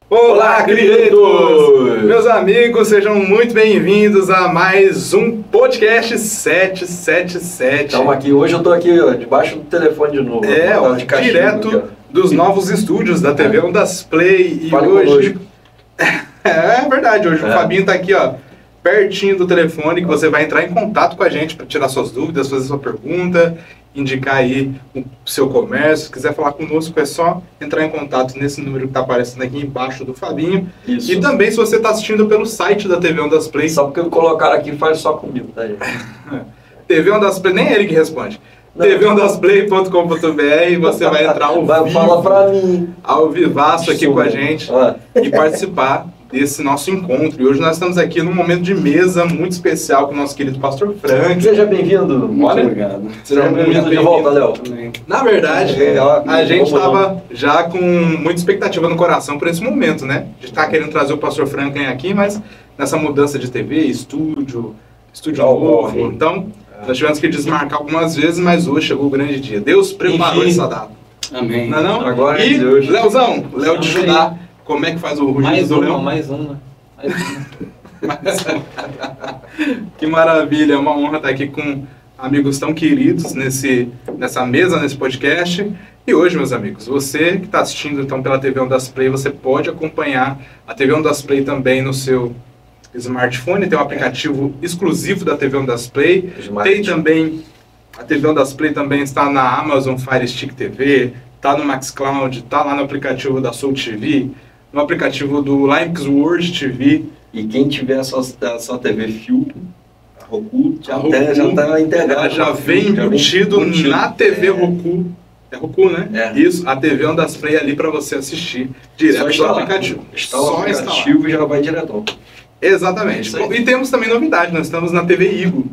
Olá, queridos! Meus amigos, sejam muito bem-vindos a mais um podcast 777. Estamos aqui, hoje eu estou aqui debaixo do telefone de novo. Direto dos novos estúdios da TV Ondas Play. E Fale hoje... É verdade, hoje o Fabinho está aqui, ó, pertinho do telefone, que você vai entrar em contato com a gente para tirar suas dúvidas, fazer sua pergunta, indicar aí o seu comércio. Se quiser falar conosco, é só entrar em contato nesse número que está aparecendo aqui embaixo do Fabinho. Isso. E também, se você está assistindo pelo site da TV Ondas Play... Só porque colocaram aqui faz só comigo, tá, gente? TV Ondas Play, nem é ele que responde. tvondasplay.com.br, você vai entrar ao vivo, fala pra mim, ao vivaço aqui com a gente e participar desse nosso encontro. E hoje nós estamos aqui num momento de mesa muito especial com o nosso querido Pastor Frank. Seja bem-vindo. Muito obrigado. Seja muito bem-vindo de volta, Léo. Na verdade, a gente estava já com muita expectativa no coração por esse momento, né? A gente está querendo trazer o Pastor Franklin aqui, mas nessa mudança de TV, estúdio novo, então nós tivemos que desmarcar algumas vezes, mas hoje chegou o grande dia. Deus preparou essa data. Amém. Não é não? Agora e Deus. Léozão, Léo de Judá, como é que faz o rugido do Léo? Mais uma. Que maravilha, é uma honra estar aqui com amigos tão queridos nessa mesa, nesse podcast. E hoje, meus amigos, você que está assistindo então pela TV Ondas Play, você pode acompanhar a TV Ondas Play também no seu smartphone. Tem um aplicativo exclusivo da TV Ondas Play. Tem também, a TV Ondas Play também está na Amazon Fire Stick TV, está no Maxcloud, está lá no aplicativo da Soul TV, no aplicativo do Linux World TV. E quem tiver a sua TV Fio, a Roku, já está integrado. Já vem embutido na TV Roku. É Roku, né? É. Isso, a TV Ondas Play ali para você assistir direto do aplicativo. Instala o aplicativo e já vai direto. Exatamente. Bom, e temos também novidade, nós estamos na TV Igo.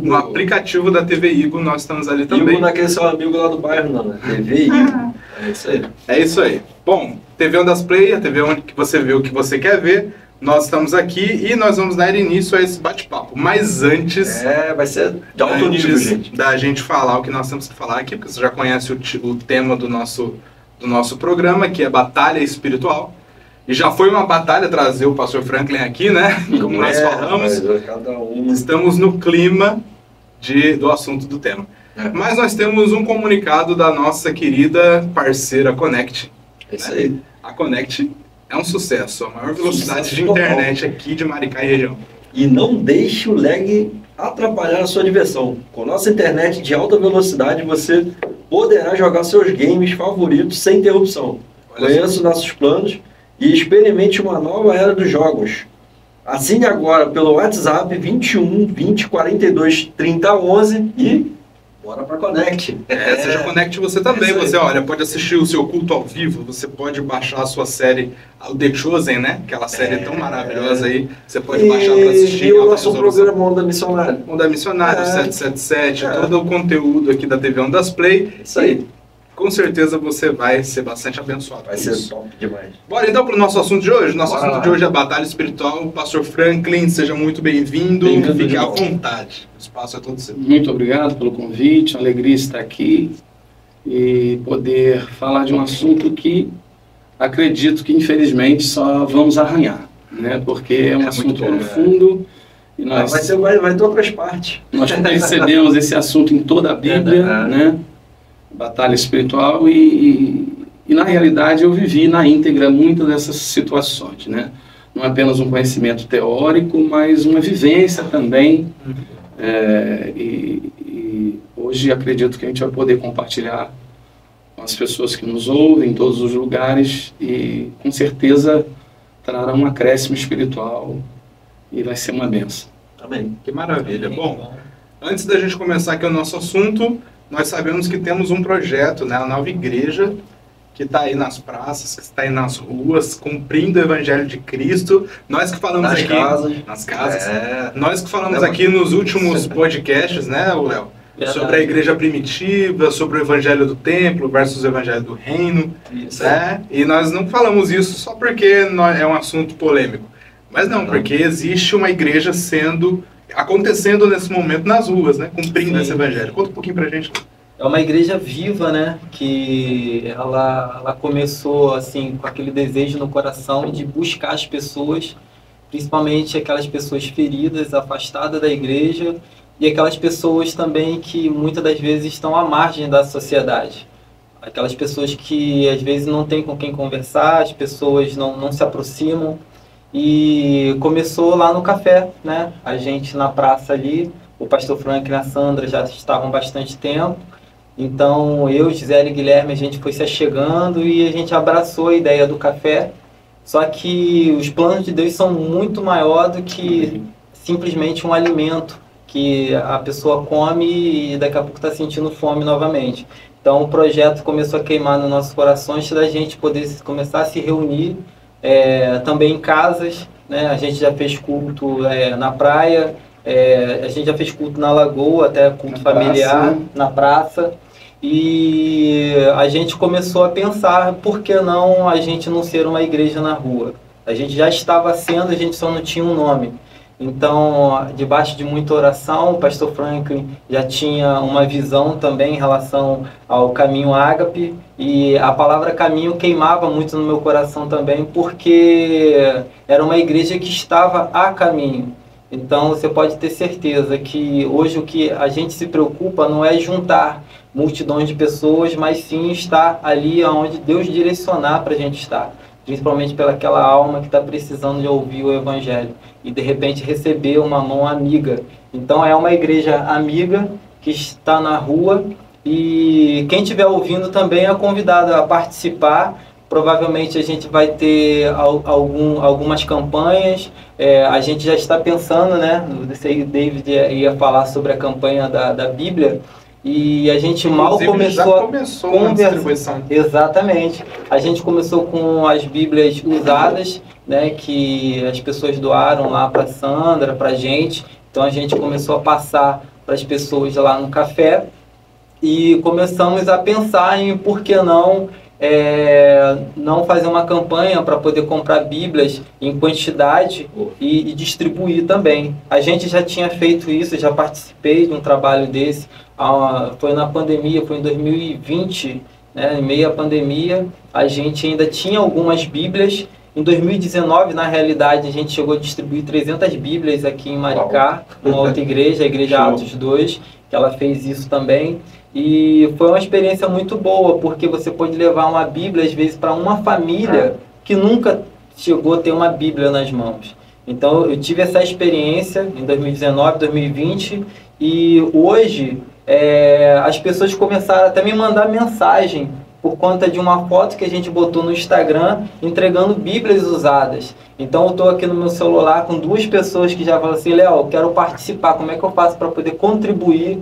No aplicativo da TV Igo nós estamos ali também. Igo não é aquele seu amigo lá do bairro, não, né? TV Igo. É isso aí. É isso aí. Bom, TV Ondas Play, a TV onde você vê o que você quer ver. Nós estamos aqui e nós vamos dar início a esse bate-papo. Mas antes... vai ser de alto nível, gente. Da gente falar o que nós temos que falar aqui, porque você já conhece o tema do nosso programa, que é Batalha Espiritual. E já foi uma batalha trazer o Pastor Franklin aqui, né? Como nós falamos, estamos no clima do assunto do tema. Mas nós temos um comunicado da nossa querida parceira Connect. É isso aí. A Connect é um sucesso, a maior velocidade de internet aqui de Maricá e região. E não deixe o lag atrapalhar a sua diversão. Com nossa internet de alta velocidade, você poderá jogar seus games favoritos sem interrupção. Conheça nossos planos e experimente uma nova era dos jogos. Assine agora pelo WhatsApp 21 20 42 30 11 e bora para Connect. Seja Connect você também. Você pode assistir o seu culto ao vivo, você pode baixar a sua série, o The Chosen, né? Aquela série tão maravilhosa aí. Você pode baixar para assistir. E o nosso programa Onda Missionário. Onda Missionário, 777, todo o conteúdo aqui da TV Ondas Play. Isso aí. Com certeza você vai ser bastante abençoado. Vai ser top demais. Bora então para o nosso assunto de hoje. Nosso assunto de hoje é a batalha espiritual. Pastor Franklin, seja muito bem-vindo. Fique à vontade. O espaço é todo seu. Muito obrigado pelo convite. Uma alegria estar aqui e poder falar de um assunto que acredito que, infelizmente, só vamos arranhar, né? Porque é um assunto profundo. E nós vai ter outras partes. Nós percebemos esse assunto em toda a Bíblia, né? Batalha espiritual e na realidade eu vivi na íntegra muitas dessas situações, né? Não apenas um conhecimento teórico, mas uma vivência também. E hoje acredito que a gente vai poder compartilhar com as pessoas que nos ouvem em todos os lugares e com certeza trará um acréscimo espiritual e vai ser uma bênção. Amém. Que maravilha. Bom, antes da gente começar aqui o nosso assunto, nós sabemos que temos um projeto, né, a Nova Igreja, que está aí nas praças, que está aí nas ruas, cumprindo o Evangelho de Cristo. Nós que falamos nas aqui... Nas casas. Nós que falamos aqui nos últimos podcasts, né, Léo? Sobre a igreja primitiva, sobre o Evangelho do Templo versus o Evangelho do Reino. Né? E nós não falamos isso só porque é um assunto polêmico. Mas não, porque existe uma igreja acontecendo nesse momento nas ruas, né? Cumprindo esse evangelho. Conta um pouquinho pra gente. É uma igreja viva, né? Que ela começou assim com aquele desejo no coração de buscar as pessoas, principalmente aquelas pessoas feridas, afastadas da igreja, e aquelas pessoas também que muitas das vezes estão à margem da sociedade. Aquelas pessoas que às vezes não têm com quem conversar, as pessoas não se aproximam. E começou lá no café, né? A gente na praça ali, o pastor Frank e a Sandra já estavam há bastante tempo. Então, eu, Gisele e Guilherme, a gente foi se achegando e a gente abraçou a ideia do café. Só que os planos de Deus são muito maior do que simplesmente um alimento que a pessoa come e daqui a pouco está sentindo fome novamente. Então, o projeto começou a queimar nos nossos corações da gente poder começar a se reunir também em casas, né? A gente já fez culto na praia, a gente já fez culto na lagoa, até culto familiar, na praça. E a gente começou a pensar, por que não a gente não ser uma igreja na rua? A gente já estava sendo, a gente só não tinha um nome. Então, debaixo de muita oração, o pastor Franklin já tinha uma visão também em relação ao caminho ágape, e a palavra caminho queimava muito no meu coração também, porque era uma igreja que estava a caminho. Então, você pode ter certeza que hoje o que a gente se preocupa não é juntar multidões de pessoas, mas sim estar ali onde Deus direcionar para a gente estar. Principalmente pelaquela alma que está precisando de ouvir o Evangelho e de repente receber uma mão amiga. Então é uma igreja amiga que está na rua, e quem estiver ouvindo também é convidado a participar. Provavelmente a gente vai ter algumas campanhas, a gente já está pensando, né? O David ia falar sobre a campanha da Bíblia. E a gente mal começou a distribuição. Exatamente. A gente começou com as Bíblias usadas, né, que as pessoas doaram lá para Sandra, para a gente. Então a gente começou a passar para as pessoas lá no café e começamos a pensar em por que não fazer uma campanha para poder comprar Bíblias em quantidade e distribuir também. A gente já tinha feito isso, já participei de um trabalho desse. Foi na pandemia, foi em 2020, né, em meio à pandemia, a gente ainda tinha algumas Bíblias. Em 2019, na realidade, a gente chegou a distribuir 300 Bíblias aqui em Maricá, numa outra igreja, a Igreja Atos 2, que ela fez isso também. E foi uma experiência muito boa, porque você pode levar uma Bíblia, às vezes, para uma família que nunca chegou a ter uma Bíblia nas mãos. Então, eu tive essa experiência em 2019, 2020, e hoje as pessoas começaram até a me mandar mensagem por conta de uma foto que a gente botou no Instagram entregando Bíblias usadas. Então eu estou aqui no meu celular com 2 pessoas que já falam assim: Léo, eu quero participar, como é que eu faço para poder contribuir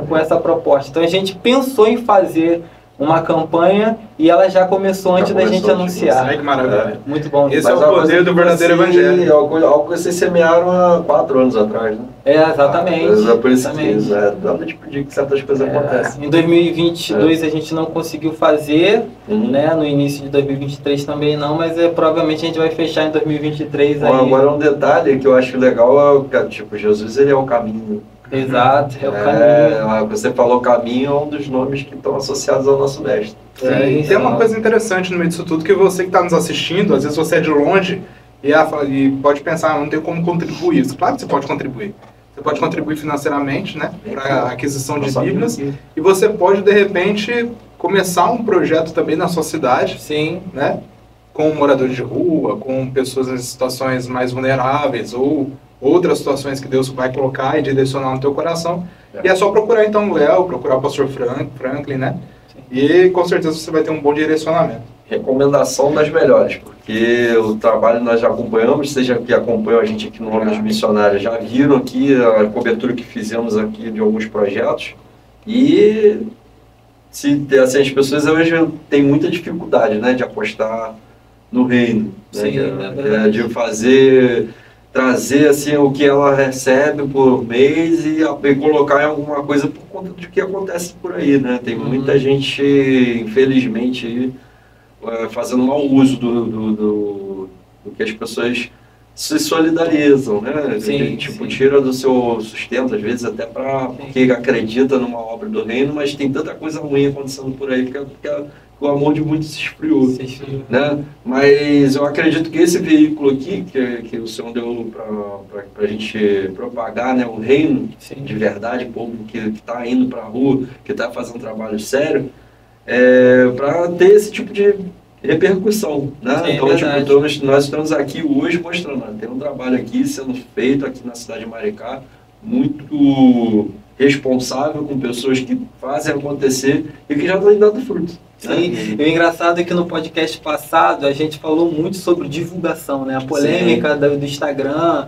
com essa proposta? Então a gente pensou em fazer uma campanha e ela já começou antes da gente anunciar. Que maravilha. Muito bom. Esse é o poder do verdadeiro evangelho. Algo que vocês semearam há 4 anos atrás, né? Exatamente. É por isso que dá pra te pedir que certas coisas acontecem. Em 2022 a gente não conseguiu fazer, né? No início de 2023 também não, mas provavelmente a gente vai fechar em 2023 aí. Agora um detalhe que eu acho legal é que, tipo, Jesus, ele é o caminho. Exato, é o caminho. Você falou caminho, é um dos nomes que estão associados ao nosso mestre. E tem uma coisa interessante no meio disso tudo, que você que está nos assistindo, às vezes você é de longe e pode pensar, não tem como contribuir. Claro que você pode contribuir. Você pode contribuir financeiramente, né, para a aquisição de Bíblias, e você pode, de repente, começar um projeto também na sua cidade, sim, né, com moradores de rua, com pessoas em situações mais vulneráveis, ou outras situações que Deus vai colocar e direcionar no teu coração. E é só procurar então o Léo, procurar o pastor Franklin, né? Sim. E com certeza você vai ter um bom direcionamento. Recomendação das melhores, porque o trabalho nós já acompanhamos, seja que acompanham a gente aqui no Homens Missionários, já viram aqui a cobertura que fizemos aqui de alguns projetos, e assim, as pessoas hoje têm muita dificuldade, né, de apostar no reino, sim, né, de trazer assim o que ela recebe por mês e colocar em alguma coisa por conta do que acontece por aí, né? Tem muita gente, infelizmente, fazendo mau uso do que as pessoas se solidarizam, né? Sim, Tipo, sim. tira do seu sustento, às vezes até porque acredita numa obra do reino, mas tem tanta coisa ruim acontecendo por aí, porque o amor de muitos se esfriou, né? Mas eu acredito que esse veículo aqui, que o Senhor deu para a gente propagar, né, o reino de verdade, o povo que está indo para a rua, que está fazendo trabalho sério, para ter esse tipo de repercussão, né? Sim, então, tipo, nós estamos aqui hoje mostrando, tem um trabalho aqui sendo feito aqui na cidade de Maricá, muito responsável, com pessoas que fazem acontecer e que já estão dando fruto. Sim, e o engraçado é que no podcast passado a gente falou muito sobre divulgação, né? A polêmica do Instagram,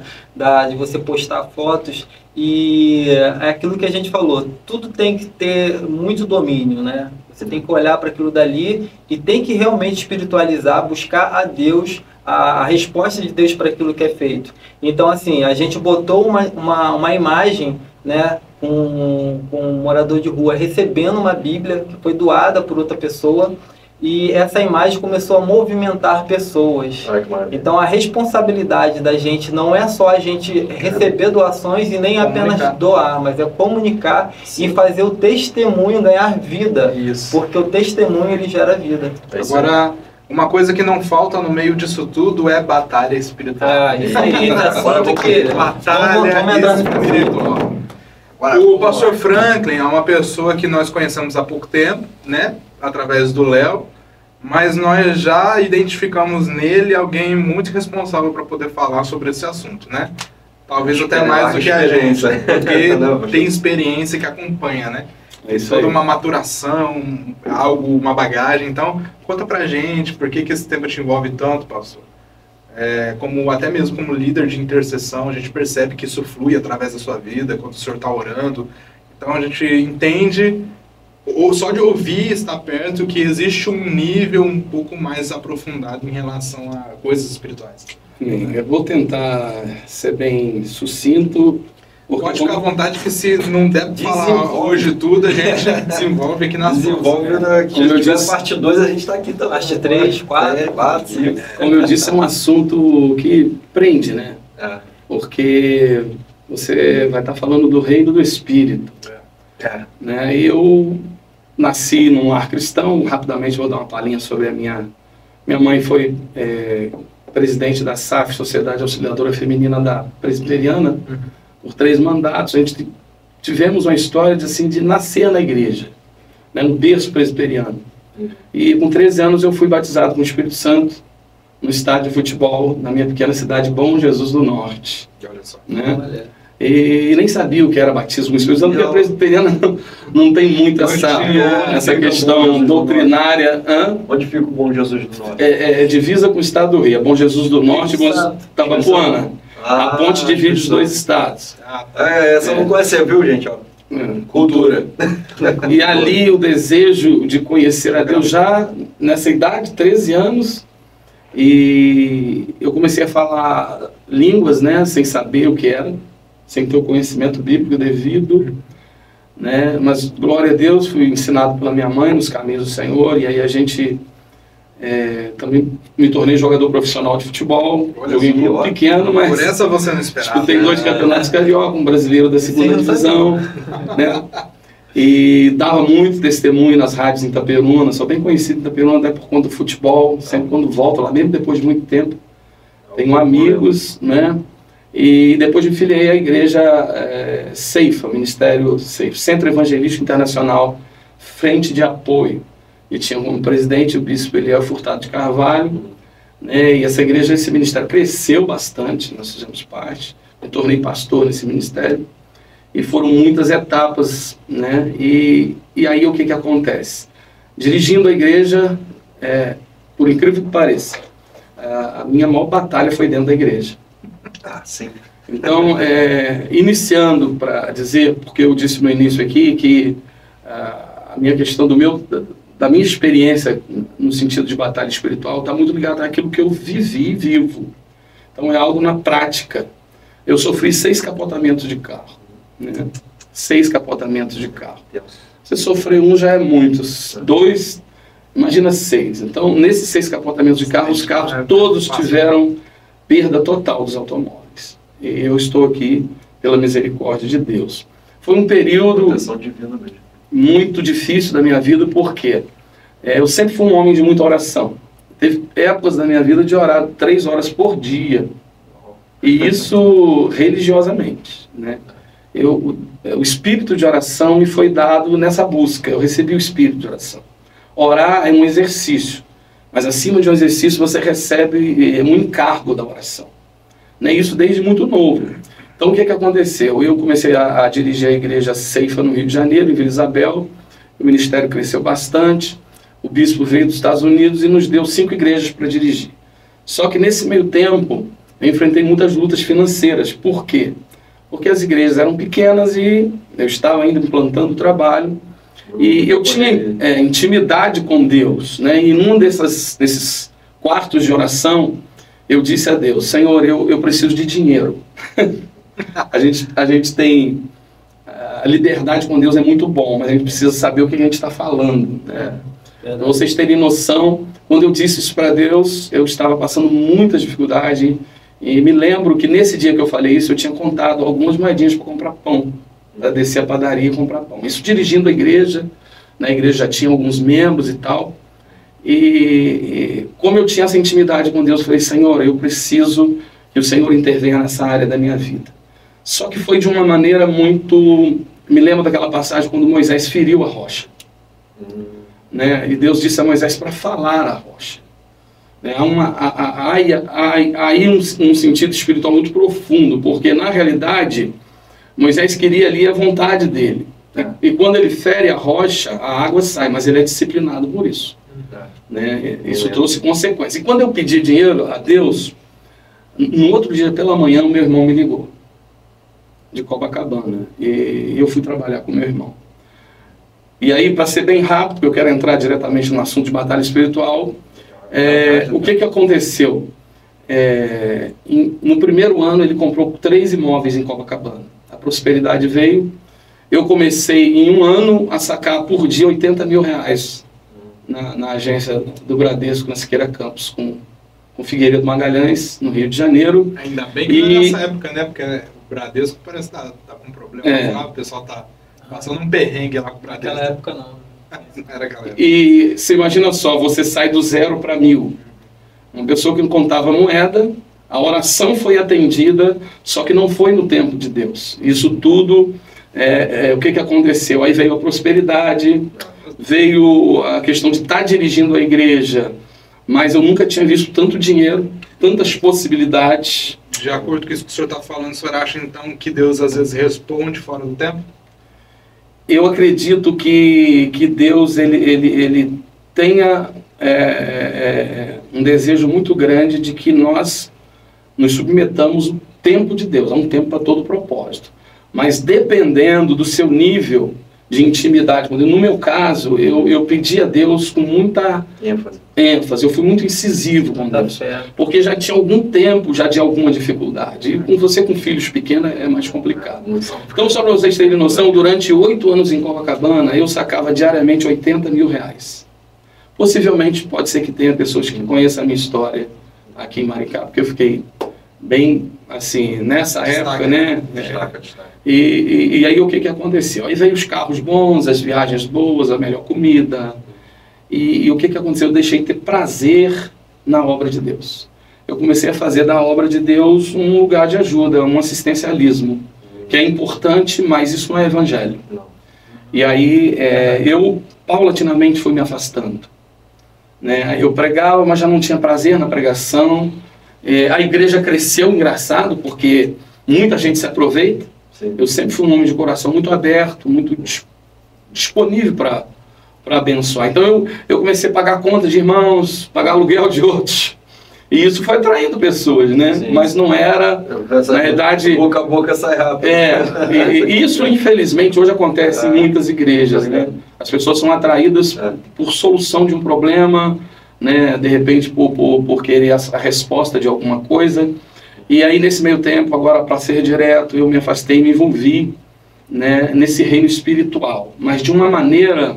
de você postar fotos, e é aquilo que a gente falou, tudo tem que ter muito domínio, né? Você tem que olhar para aquilo dali e tem que realmente espiritualizar, buscar a Deus, a resposta de Deus para aquilo que é feito. Então, assim, a gente botou uma imagem, né, com um morador de rua recebendo uma Bíblia que foi doada por outra pessoa, e essa imagem começou a movimentar pessoas. Então a responsabilidade da gente não é só a gente receber doações e nem apenas doar, mas é comunicar e fazer o testemunho ganhar vida. Isso. Porque o testemunho ele gera vida. Agora, uma coisa que não falta no meio disso tudo é batalha espiritual. Isso aí, assunto que batalha espiritual. O pastor Franklin é uma pessoa que nós conhecemos há pouco tempo, né? Através do Léo, mas nós já identificamos nele alguém muito responsável para poder falar sobre esse assunto, né? Talvez até mais do que a gente, porque tem experiência que acompanha, né? Toda uma maturação, uma bagagem. Então, conta pra gente por que esse tema te envolve tanto, pastor. Até mesmo como líder de intercessão, a gente percebe que isso flui através da sua vida, quando o senhor está orando. Então a gente entende, ou só de ouvir, estar perto, que existe um nível um pouco mais aprofundado em relação a coisas espirituais. Eu vou tentar ser bem sucinto. Pode ficar à vontade que se não der para falar hoje tudo, a gente desenvolve aqui nas como eu disse, parte 2 a gente está aqui também. Parte 3, 4, 5. Como eu disse, é um assunto que prende, né? Porque você vai estar falando do reino do Espírito. Né? E eu nasci num lar cristão, rapidamente vou dar uma palhinha sobre a minha mãe foi presidente da SAF, Sociedade Auxiliadora Feminina da Presbiteriana, por 3 mandatos. A gente tivemos uma história de nascer na igreja, né, no berço presbiteriano. E com 13 anos eu fui batizado com o Espírito Santo no estádio de futebol na minha pequena cidade, Bom Jesus do Norte. Olha só. Né? E nem sabia o que era batismo com o Espírito Santo, porque a presbiteriana não tem muito essa questão doutrinária. Onde fica o Bom Jesus do Norte? É divisa com o estado do Rio, é Bom Jesus do Norte e Tabapuana. A ponte divide os 2 estados. Essa eu não conhecia, viu, gente? Cultura. E ali o desejo de conhecer a Deus já nessa idade, 13 anos, e eu comecei a falar línguas, né, sem saber o que era, sem ter o conhecimento bíblico devido, né, mas glória a Deus, fui ensinado pela minha mãe nos caminhos do Senhor, e aí a gente também me tornei jogador profissional de futebol. Joguei em grupo pequeno, mas por essa você não esperava. Disputei 2 campeonatos carioca, um brasileiro da 2ª divisão, né? E dava muito testemunho nas rádios em Itaperuna, sou bem conhecido em Itaperuna até por conta do futebol, sempre quando volto lá, mesmo depois de muito tempo. Tenho amigos, né? E depois me filiei à igreja Ceifa, Ministério Ceifa, Centro Evangelístico Internacional, Frente de Apoio. E tinha como presidente o bispo Eliel Furtado de Carvalho, né, e essa igreja, esse ministério cresceu bastante, nós fizemos parte, me tornei pastor nesse ministério, e foram muitas etapas, né, e aí o que acontece? Dirigindo a igreja, por incrível que pareça, a minha maior batalha foi dentro da igreja. Sim. Então, iniciando para dizer, porque eu disse no início aqui que a minha questão da minha experiência no sentido de batalha espiritual está muito ligada àquilo que eu vivi e vivo. Então é algo na prática. Eu sofri 6 capotamentos de carro. Né? 6 capotamentos de carro. Você sofrer um já é muitos. 2, imagina 6. Então nesses 6 capotamentos de carro, os carros todos tiveram perda total dos automóveis. E eu estou aqui pela misericórdia de Deus. Foi um período muito difícil da minha vida, porque eu sempre fui um homem de muita oração. Teve épocas da minha vida de orar 3 horas por dia. E isso religiosamente, né? O espírito de oração me foi dado nessa busca. Eu recebi o espírito de oração. Orar é um exercício, mas acima de um exercício você recebe um encargo da oração, né? Isso desde muito novo. Então o que aconteceu? Eu comecei a dirigir a igreja Ceifa no Rio de Janeiro, em Vila Isabel. O ministério cresceu bastante. O bispo veio dos Estados Unidos e nos deu 5 igrejas para dirigir. Só que nesse meio tempo eu enfrentei muitas lutas financeiras. Por quê? Porque as igrejas eram pequenas e eu estava ainda implantando o trabalho. E eu tinha intimidade com Deus, né? E num desses quartos de oração, eu disse a Deus: Senhor, eu preciso de dinheiro. A gente tem... A liberdade com Deus é muito bom, mas a gente precisa saber o que a gente está falando, né? Para vocês terem noção, quando eu disse isso para Deus, eu estava passando muita dificuldade. E me lembro que nesse dia que eu falei isso, eu tinha contado algumas moedinhas para comprar pão, para descer a padaria e comprar pão. Isso dirigindo a igreja, na igreja já tinha alguns membros e tal. E como eu tinha essa intimidade com Deus, eu falei: Senhor, eu preciso que o Senhor intervenha nessa área da minha vida. Só que foi de uma maneira muito... Me lembro daquela passagem quando Moisés feriu a rocha. Né? E Deus disse a Moisés para falar a rocha. Há aí um sentido espiritual muito profundo, porque na realidade Moisés queria ali a vontade dele. E quando ele fere a rocha, a água sai, mas ele é disciplinado por isso. Né? Isso trouxe consequências. E quando eu pedi dinheiro a Deus, no outro dia pela manhã o meu irmão me ligou, de Copacabana, e eu fui trabalhar com meu irmão. E aí, para ser bem rápido, porque eu quero entrar diretamente no assunto de batalha espiritual, o que aconteceu? No primeiro ano ele comprou 3 imóveis em Copacabana. A prosperidade veio. Eu comecei em um ano a sacar por dia 80 mil reais na agência do Bradesco, na Siqueira Campos, com Figueiredo Magalhães, no Rio de Janeiro. Ainda bem que não é nessa época, né? Porque o Bradesco parece que tá com problema lá, o pessoal tá passando um perrengue lá com o Bradesco. Naquela época não. Era aquela época. E você imagina só, você sai do 0 para 1000. Uma pessoa que não contava moeda, a oração foi atendida, só que não foi no tempo de Deus. Isso tudo, o que aconteceu? Aí veio a prosperidade, veio a questão de estar dirigindo a igreja, mas eu nunca tinha visto tanto dinheiro, tantas possibilidades. De acordo com isso que o senhor está falando, o senhor acha então que Deus às vezes responde fora do tempo? Eu acredito que Deus ele tenha um desejo muito grande de que nós nos submetamos ao tempo de Deus. Há um tempo para todo propósito. Mas dependendo do seu nível de intimidade, no meu caso, eu pedi a Deus com muita ênfase. Eu fui muito incisivo com Deus, porque já tinha algum tempo já de alguma dificuldade. E com você com filhos pequenos é mais complicado. Então, só para vocês terem noção, durante 8 anos em Copacabana, eu sacava diariamente 80 mil reais. Possivelmente, pode ser que tenha pessoas que conheçam a minha história aqui em Maricá, porque eu fiquei bem, assim, nessa época, né? E aí o que aconteceu? Aí veio os carros bons, as viagens boas, a melhor comida. E o que aconteceu? Eu deixei de ter prazer na obra de Deus. Eu comecei a fazer da obra de Deus um lugar de ajuda, um assistencialismo, que é importante, mas isso não é evangelho. E aí eu paulatinamente fui me afastando. Né? Eu pregava, mas já não tinha prazer na pregação. A igreja cresceu, engraçado, porque muita gente se aproveita. Sim. Eu sempre fui um homem de coração muito aberto, muito disponível para abençoar. Então eu comecei a pagar conta de irmãos, pagar aluguel de outros. E isso foi atraindo pessoas, né? Sim. Mas não era, na verdade... Boca a boca sai rápido. E isso, infelizmente, hoje acontece em muitas igrejas, né? As pessoas são atraídas por solução de um problema, né? De repente por querer a resposta de alguma coisa. E aí, nesse meio tempo, agora, para ser direto, eu me afastei e me envolvi, né, nesse reino espiritual. Mas de uma maneira,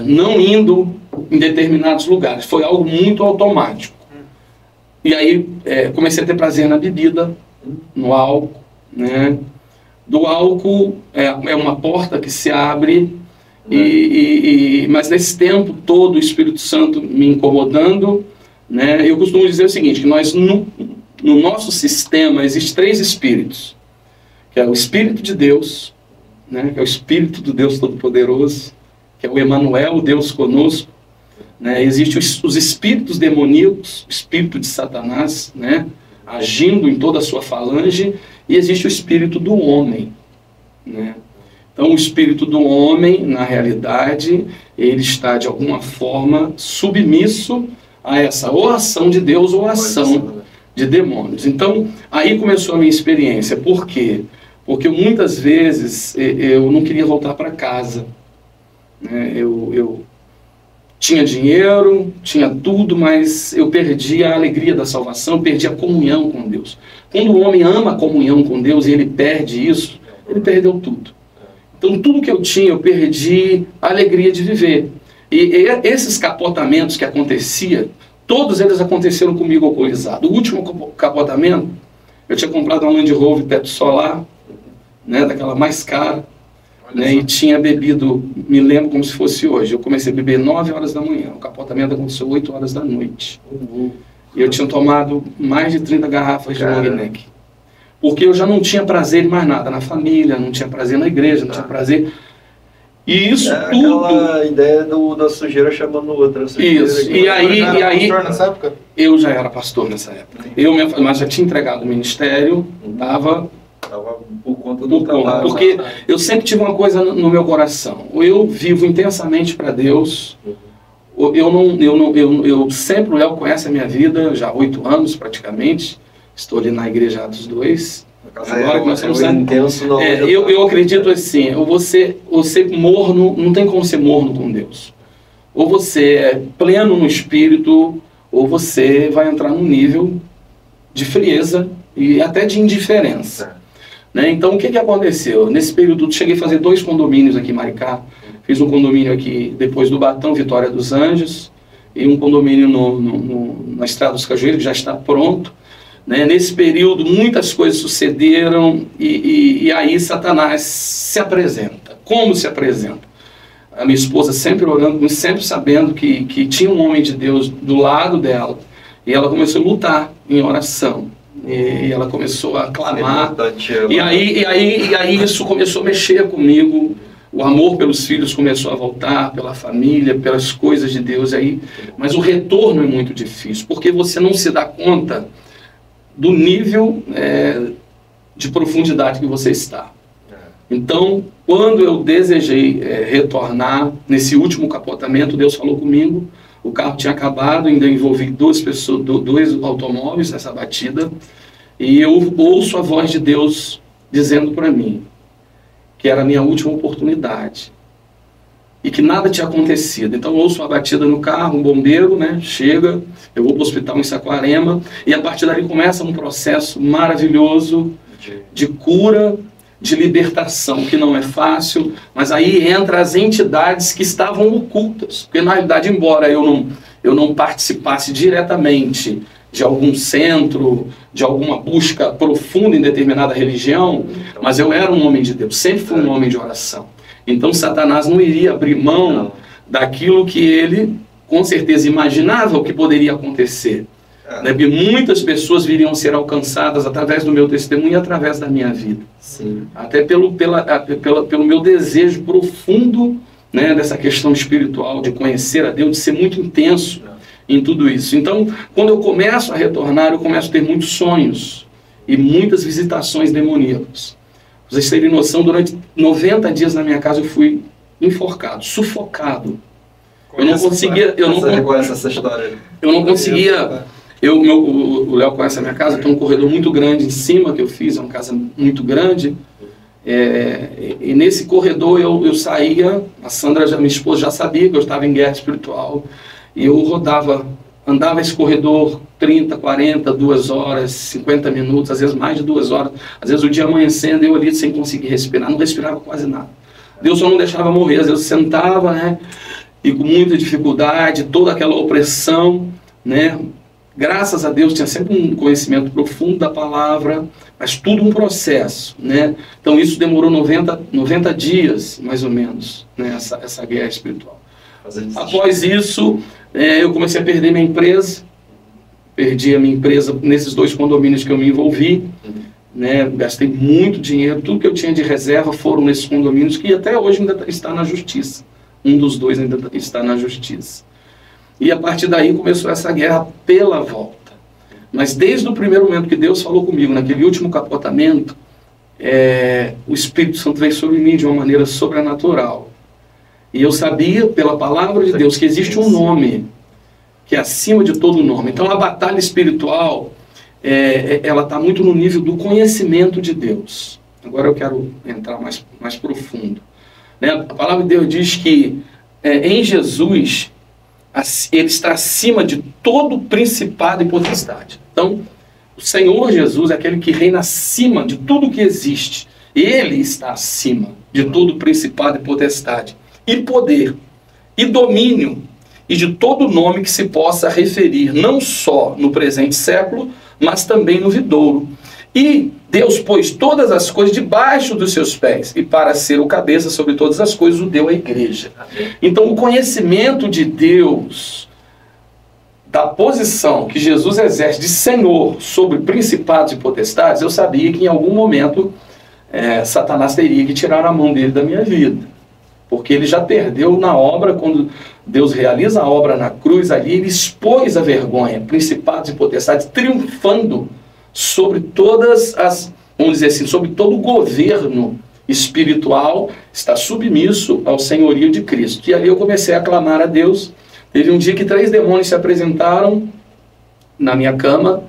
não indo em determinados lugares. Foi algo muito automático. E aí comecei a ter prazer na bebida, no álcool, né? Do álcool é uma porta que se abre, mas nesse tempo todo o Espírito Santo me incomodando, né? Eu costumo dizer o seguinte, que nós no nosso sistema existem 3 espíritos, que é o Espírito de Deus, né? Que é o Espírito do Deus Todo-Poderoso, que é o Emanuel, o Deus conosco, né? Existem os espíritos demoníacos, o espírito de Satanás, né? Agindo em toda a sua falange, e existe o espírito do homem, né? Então o espírito do homem, na realidade, ele está de alguma forma submisso a essa ou ação de Deus ou ação de demônios. Então aí começou a minha experiência. Por quê? Porque muitas vezes eu não queria voltar para casa, né? Eu tinha dinheiro, tinha tudo, mas eu perdi a alegria da salvação, perdi a comunhão com Deus. Quando o homem ama a comunhão com Deus e ele perde isso, ele perdeu tudo. Então tudo que eu tinha, eu perdi a alegria de viver. E esses capotamentos que aconteciam, todos eles aconteceram comigo alcoolizado. O último capotamento, eu tinha comprado uma Land Rover teto solar, né, daquela mais cara, né, e tinha bebido, me lembro como se fosse hoje, eu comecei a beber 9 horas da manhã, o capotamento aconteceu 8 horas da noite. E eu tinha tomado mais de 30 garrafas de long neck. Porque eu já não tinha prazer em mais nada, na família, não tinha prazer na igreja, não tinha prazer... E isso tudo... aquela ideia da sujeira chamando outra. Isso, e aí... pastor nessa época? Eu já era pastor nessa época. Mas já tinha entregado o ministério, estava... por conta do trabalho. Porque eu sempre tive uma coisa no meu coração. Eu vivo intensamente para Deus. Eu sempre, o Léo conhece a minha vida, já há 8 anos praticamente. Estou ali na igreja Atos 2. Agora que nós estamos eu acredito assim, você morno, não tem como ser morno com Deus. Ou você é pleno no espírito, ou você vai entrar num nível de frieza e até de indiferença. Né? Então, o que aconteceu? Nesse período, cheguei a fazer 2 condomínios aqui em Maricá. Fiz um condomínio aqui depois do Batão, Vitória dos Anjos, e um condomínio na Estrada dos Cajueiros, que já está pronto. Né? Nesse período, muitas coisas sucederam, e aí Satanás se apresenta. Como se apresenta? A minha esposa sempre orando, sempre sabendo que tinha um homem de Deus do lado dela, e ela começou a lutar em oração. E ela começou a clamar, e aí isso começou a mexer comigo. O amor pelos filhos começou a voltar, pela família, pelas coisas de Deus aí. Mas o retorno é muito difícil, porque você não se dá conta do nível de profundidade que você está. Então, quando eu desejei retornar, nesse último capotamento, Deus falou comigo. O carro tinha acabado, ainda envolvi 2 automóveis nessa batida, e eu ouço a voz de Deus dizendo para mim que era a minha última oportunidade e que nada tinha acontecido. Então eu ouço uma batida no carro, um bombeiro, né, chega, eu vou para o hospital em Saquarema, e a partir dali começa um processo maravilhoso de cura, de libertação, que não é fácil, mas aí entra as entidades que estavam ocultas, porque na realidade, embora eu não participasse diretamente de algum centro, de alguma busca profunda em determinada religião, mas eu era um homem de Deus, sempre fui um homem de oração. Então Satanás não iria abrir mão daquilo que ele, com certeza, imaginava o que poderia acontecer. Porque muitas pessoas viriam ser alcançadas através do meu testemunho e através da minha vida. Sim. Até pelo meu desejo profundo, né, dessa questão espiritual, de conhecer a Deus, de ser muito intenso em tudo isso. Então, quando eu começo a retornar, eu começo a ter muitos sonhos e muitas visitações demoníacas. Vocês terem noção, durante 90 dias na minha casa eu fui enforcado, sufocado. Eu não conseguia... Eu não conseguia... O Léo conhece a minha casa, tem um corredor muito grande em cima que eu fiz, é uma casa muito grande. E nesse corredor eu saía, a Sandra, minha esposa, já sabia que eu estava em guerra espiritual. E eu andava esse corredor 30, 40, 2 horas, 50 minutos, às vezes mais de 2 horas. Às vezes o dia amanhecendo, eu ali sem conseguir respirar, não respirava quase nada. Deus só não deixava morrer, às vezes eu sentava, né, e com muita dificuldade, toda aquela opressão, né, graças a Deus, tinha sempre um conhecimento profundo da palavra, mas tudo um processo, né? Então isso demorou 90 dias, mais ou menos, né? essa guerra espiritual. Após isso, eu comecei a perder minha empresa, perdi a minha empresa nesses 2 condomínios que eu me envolvi, né? Gastei muito dinheiro, tudo que eu tinha de reserva foram nesses condomínios, que até hoje ainda está na justiça. Um dos 2 ainda está na justiça. E a partir daí começou essa guerra pela volta. Mas desde o primeiro momento que Deus falou comigo, naquele último capotamento, o Espírito Santo veio sobre mim de uma maneira sobrenatural. E eu sabia, pela palavra de Deus, que existe um nome que é acima de todo nome. Então a batalha espiritual, ela está muito no nível do conhecimento de Deus. Agora eu quero entrar mais profundo. Né? A palavra de Deus diz que em Jesus ele está acima de todo principado e potestade. Então, o Senhor Jesus é aquele que reina acima de tudo que existe. Ele está acima de todo principado e potestade, e poder, e domínio, e de todo nome que se possa referir, não só no presente século, mas também no vindouro. E Deus pôs todas as coisas debaixo dos seus pés, e para ser o cabeça sobre todas as coisas o deu à igreja. Então o conhecimento de Deus, da posição que Jesus exerce de Senhor sobre principados e potestades, eu sabia que em algum momento Satanás teria que tirar a mão dele da minha vida. Porque ele já perdeu na obra, quando Deus realiza a obra na cruz ali, ele expôs a vergonha, principados e potestades, triunfando sobre todas as, vamos dizer assim, sobre todo o governo espiritual, está submisso ao senhorio de Cristo. E ali eu comecei a clamar a Deus. Teve um dia que 3 demônios se apresentaram na minha cama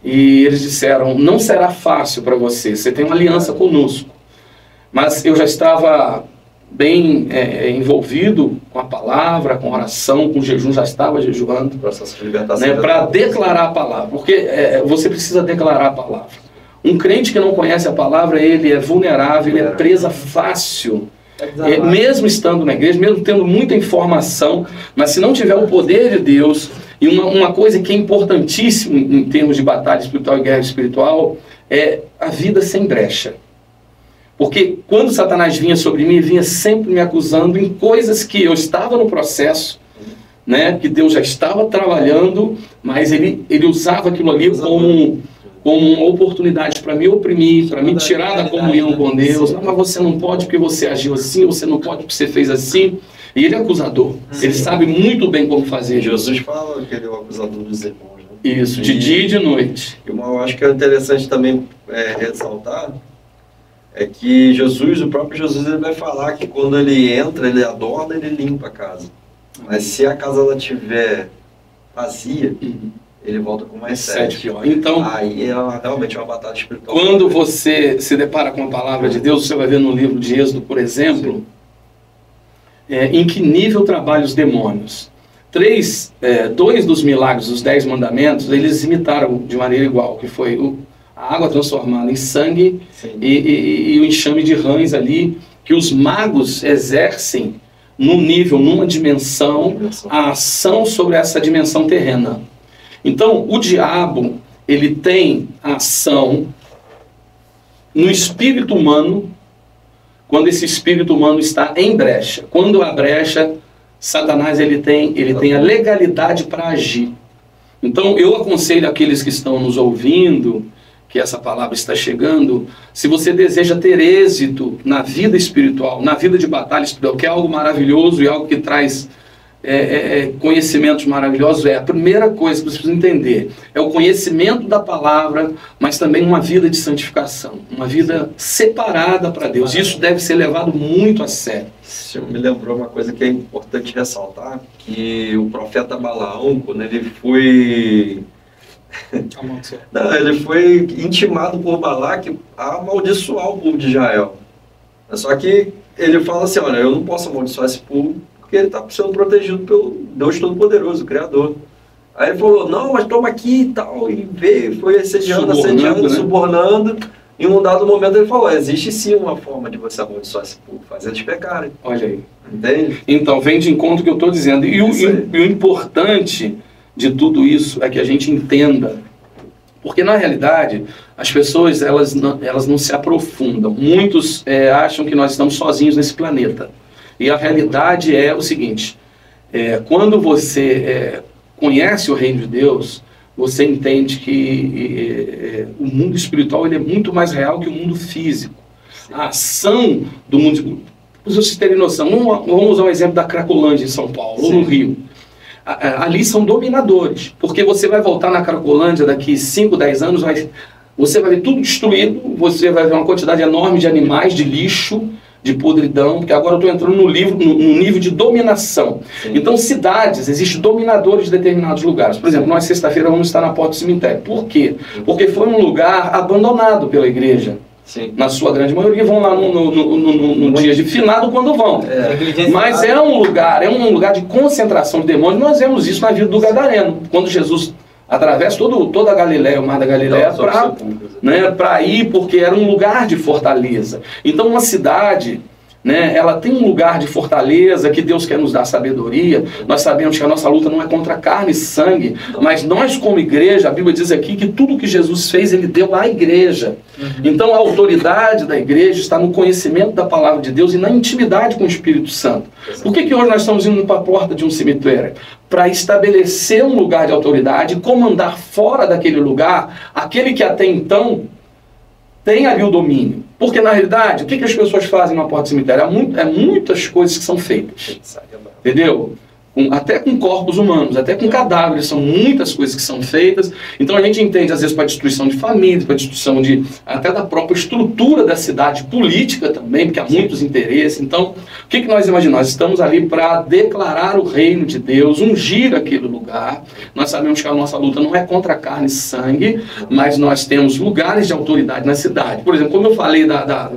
e eles disseram: não será fácil para você, você tem uma aliança conosco. Mas eu já estava bem envolvido com a palavra, com a oração, com o jejum, já estava jejuando para declarar a palavra, porque você precisa declarar a palavra. Um crente que não conhece a palavra, ele é vulnerável, ele é presa fácil, mesmo estando na igreja, mesmo tendo muita informação, mas se não tiver o poder de Deus, e uma coisa que é importantíssima em termos de batalha espiritual e guerra espiritual, é a vida sem brecha. Porque quando Satanás vinha sobre mim, vinha sempre me acusando em coisas que eu estava no processo, né, que Deus já estava trabalhando, mas ele usava aquilo ali como uma oportunidade para me oprimir, para me tirar da comunhão com Deus. Não, mas você não pode porque você agiu assim, você não pode porque você fez assim. E ele é acusador, ele sabe muito bem como fazer. Jesus fala que ele é o acusador dos irmãos, né? Isso, de dia e de noite. E eu acho que é interessante também ressaltar é que Jesus, o próprio Jesus, ele vai falar que quando ele entra, ele adorna, ele limpa a casa. Mas se a casa ela estiver vazia, ele volta com mais 7. Então, aí realmente é uma batalha espiritual. Quando você se depara com a palavra de Deus, você vai ver no livro de Êxodo, por exemplo, em que nível trabalham os demônios. 2 dos milagres, os 10 mandamentos, eles imitaram de maneira igual, que foi a água transformada em sangue e o enxame de rãs ali, que os magos exercem num nível, numa dimensão, a ação sobre essa dimensão terrena. Então, o diabo, ele tem ação no espírito humano, quando esse espírito humano está em brecha. Quando a brecha, Satanás ele tem a legalidade para agir. Então, eu aconselho aqueles que estão nos ouvindo, que essa palavra está chegando, se você deseja ter êxito na vida espiritual, na vida de batalha espiritual, que é algo maravilhoso e algo que traz conhecimentos maravilhosos, a primeira coisa que você precisa entender é o conhecimento da palavra, mas também uma vida de santificação, uma vida separada para Deus. Isso deve ser levado muito a sério. Isso me lembrou uma coisa que é importante ressaltar, que o profeta Balaão, quando ele foi... ele foi intimado por Balaque a amaldiçoar o povo de Israel. Só que ele fala assim, olha, eu não posso amaldiçoar esse povo porque ele está sendo protegido pelo Deus Todo-Poderoso, o Criador. Aí ele falou, não, mas toma aqui e tal, e veio, foi assediando, subornando. Em um dado momento ele falou, existe sim uma forma de você amaldiçoar esse povo, fazer eles pecarem. Olha aí. Entende? Então, vem de encontro o que eu estou dizendo. E o importante de tudo isso é que a gente entenda, porque na realidade as pessoas elas não se aprofundam. Muitos acham que nós estamos sozinhos nesse planeta, e a realidade é o seguinte: quando você conhece o reino de Deus, você entende que o mundo espiritual ele é muito mais real que o mundo físico. A ação do mundo, para vocês terem noção, vamos usar um exemplo da Cracolândia em São Paulo, ou no Rio. Ali são dominadores, porque você vai voltar na Cracolândia daqui 5, 10 anos, você vai ver tudo destruído, você vai ver uma quantidade enorme de animais, de lixo, de podridão, porque agora eu estou entrando no nível de dominação. Sim. Então, cidades, existem dominadores de determinados lugares. Por exemplo, nós sexta-feira vamos estar na porta do cemitério. Por quê? Porque foi um lugar abandonado pela igreja. Sim. Na sua grande maioria vão lá no dia de finado quando vão. Mas é um lugar de concentração de demônios. Nós vemos isso na vida do Gadareno, quando Jesus atravessa toda a Galileia, o mar da Galileia, para ir, porque era um lugar de fortaleza. Então uma cidade, né, ela tem um lugar de fortaleza, que Deus quer nos dar sabedoria. Nós sabemos que a nossa luta não é contra carne e sangue, mas nós como igreja, a Bíblia diz aqui que tudo que Jesus fez, Ele deu à igreja. Então a autoridade da igreja está no conhecimento da palavra de Deus e na intimidade com o Espírito Santo. Por que hoje nós estamos indo para a porta de um cemitério? Para estabelecer um lugar de autoridade e comandar fora daquele lugar aquele que até então tem ali o domínio. Porque, na realidade, o que as pessoas fazem na porta do cemitério? É muitas coisas que são feitas. Entendeu? Até com corpos humanos, até com cadáveres, são muitas coisas que são feitas. Então a gente entende, às vezes, para a destruição de famílias, para a destruição até da própria estrutura da cidade, política também, porque há muitos interesses. Então, o que nós imaginamos? Nós estamos ali para declarar o reino de Deus, ungir aquele lugar. Nós sabemos que a nossa luta não é contra carne e sangue, mas nós temos lugares de autoridade na cidade. Por exemplo, como eu falei da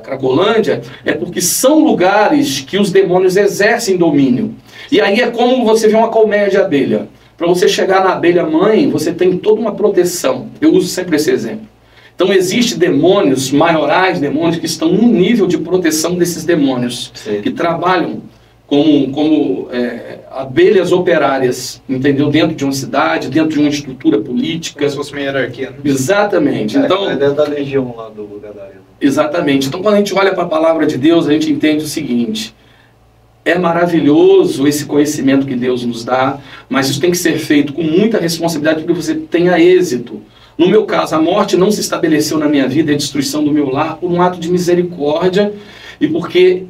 Cracolândia, é porque são lugares que os demônios exercem domínio. E aí é como você vê uma colmeia de abelha. Para você chegar na abelha mãe, você tem toda uma proteção. Eu uso sempre esse exemplo. Então existem demônios, maiorais demônios, que estão no nível de proteção desses demônios. Sim. Que trabalham como abelhas operárias, entendeu? Dentro de uma cidade, dentro de uma estrutura política. Como se fosse uma hierarquia, né? Exatamente. Então, é dentro da legião lá do Gadareno. Exatamente. Então, quando a gente olha para a palavra de Deus, a gente entende o seguinte: é maravilhoso esse conhecimento que Deus nos dá, mas isso tem que ser feito com muita responsabilidade para que você tenha êxito. No meu caso, a morte não se estabeleceu na minha vida, a destruição do meu lar, por um ato de misericórdia e porque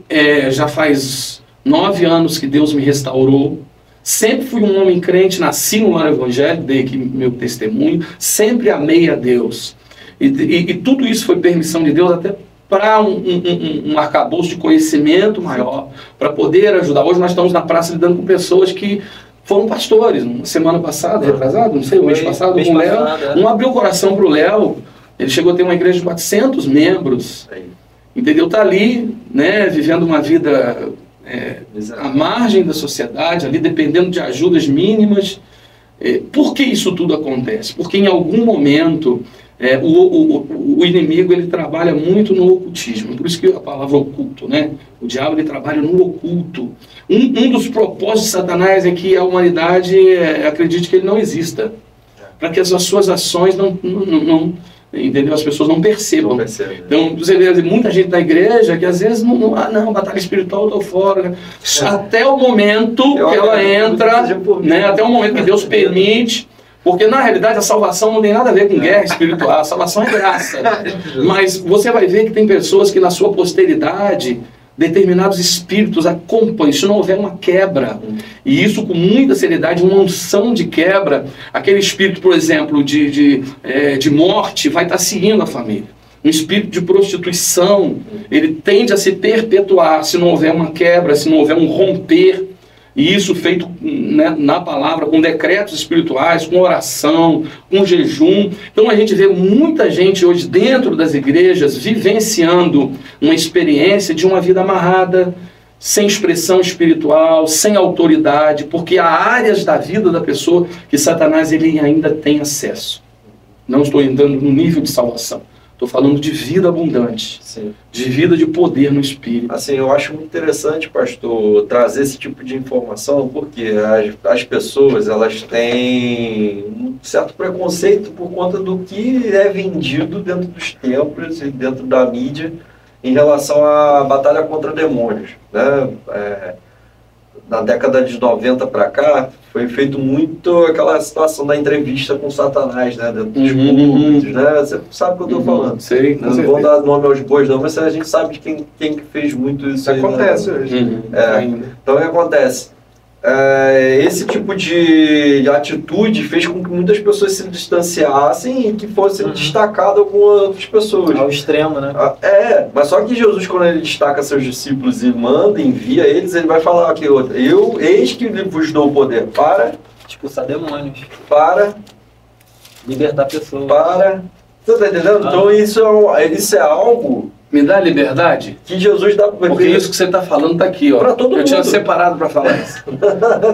já faz 9 anos que Deus me restaurou. Sempre fui um homem crente, nasci no lar evangélico, dei aqui meu testemunho, sempre amei a Deus. E tudo isso foi permissão de Deus até para um arcabouço de conhecimento maior, para poder ajudar. Hoje nós estamos na praça lidando com pessoas que foram pastores. Semana passada, retrasado, não sei, o mês passado, com o Léo. Um abriu o coração para o Léo, ele chegou a ter uma igreja de 400 membros. Entendeu? Está ali, né, vivendo uma vida à margem da sociedade, ali dependendo de ajudas mínimas. Por que isso tudo acontece? Porque em algum momento o inimigo ele trabalha muito no ocultismo, por isso que a palavra oculto, né? O diabo ele trabalha no oculto. Um dos propósitos de Satanás é que a humanidade acredite que ele não exista, para que as suas ações não entendeu? As pessoas não percebam. Então, você vê muita gente da igreja que às vezes não, batalha espiritual, eu estou fora. Até o momento que ela entra, né? Até o momento que Deus permite. Porque, na realidade, a salvação não tem nada a ver com guerra espiritual. A salvação é graça. Mas você vai ver que tem pessoas que, na sua posteridade, determinados espíritos acompanham, se não houver uma quebra. E isso com muita seriedade, uma unção de quebra. Aquele espírito, por exemplo, de morte, vai estar seguindo a família. Um espírito de prostituição, ele tende a se perpetuar se não houver uma quebra, se não houver um romper. E isso feito, né, na palavra, com decretos espirituais, com oração, com jejum. Então a gente vê muita gente hoje dentro das igrejas vivenciando uma experiência de uma vida amarrada, sem expressão espiritual, sem autoridade, porque há áreas da vida da pessoa que Satanás ele ainda tem acesso. Não estou entrando no nível de salvação, Estou falando de vida abundante, Sim. de vida de poder no Espírito. Assim, eu acho muito interessante, pastor, trazer esse tipo de informação, porque as pessoas, elas têm um certo preconceito por conta do que é vendido dentro dos templos e dentro da mídia em relação à batalha contra demônios, né? Na década de 90 para cá, foi feito muito aquela situação da entrevista com Satanás, né? Dentro dos cultos, né? Você sabe o que eu estou falando. Sei, Não vou dar nome aos bois não, mas a gente sabe de quem que fez muito isso. Acontece hoje. Então o que acontece? Esse tipo de atitude fez com que muitas pessoas se distanciassem e que fossem destacadas algumas outras pessoas. Ao extremo, né? Mas só que Jesus, quando ele destaca seus discípulos e manda, envia eles, ele vai falar aqui outra. Eis que vos dou o poder para Expulsar demônios. Para libertar pessoas. Você está entendendo? Então isso é algo... Me dá liberdade? Que Jesus dá para porque isso que você está falando está aqui, ó. Para todo mundo. Eu tinha separado para falar isso.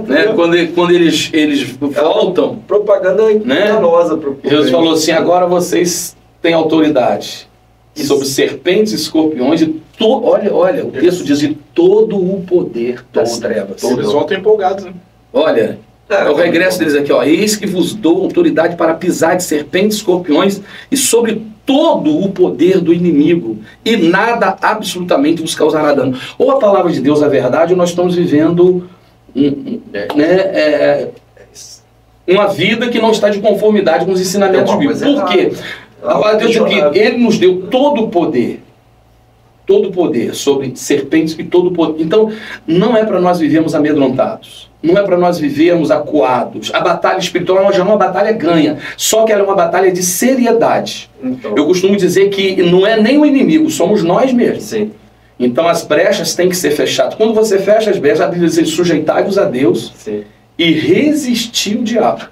Né? Quando eles voltam... Propaganda enganosa. Né? Jesus falou assim, agora vocês têm autoridade sobre serpentes, escorpiões e... Olha, o texto diz de todo o poder das trevas. Eles voltam empolgados, né? Olha... É o regresso deles aqui, ó. Eis que vos dou autoridade para pisar de serpentes, escorpiões e sobre todo o poder do inimigo, e nada absolutamente vos causará dano. Ou a palavra de Deus é verdade, ou nós estamos vivendo uma vida que não está de conformidade com os ensinamentos bíblicos. Por quê? A palavra de Deus diz que Ele nos deu todo o poder sobre serpentes e todo o poder. Então, não é para nós vivermos amedrontados. Não é para nós vivermos acuados. A batalha espiritual já é uma batalha ganha. Só que ela é uma batalha de seriedade. Então, eu costumo dizer que não é nem o inimigo, somos nós mesmos. Sim. Então as brechas têm que ser fechadas. Quando você fecha as brechas, a Bíblia diz: sujeitai-vos a Deus. Sim. E resistir o diabo.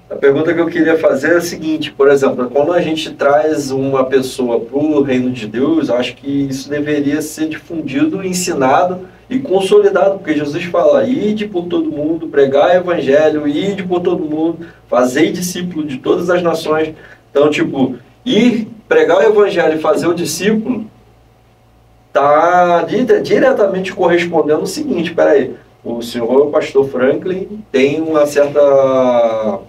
A pergunta que eu queria fazer é a seguinte, por exemplo, quando a gente traz uma pessoa para o reino de Deus, acho que isso deveria ser difundido, ensinado e consolidado, porque Jesus fala: ide por todo mundo, pregar o evangelho, ide por todo mundo, fazei discípulo de todas as nações. Então, ir pregar o evangelho e fazer o discípulo está diretamente correspondendo ao seguinte: peraí, o senhor, o pastor Franklin, tem uma certa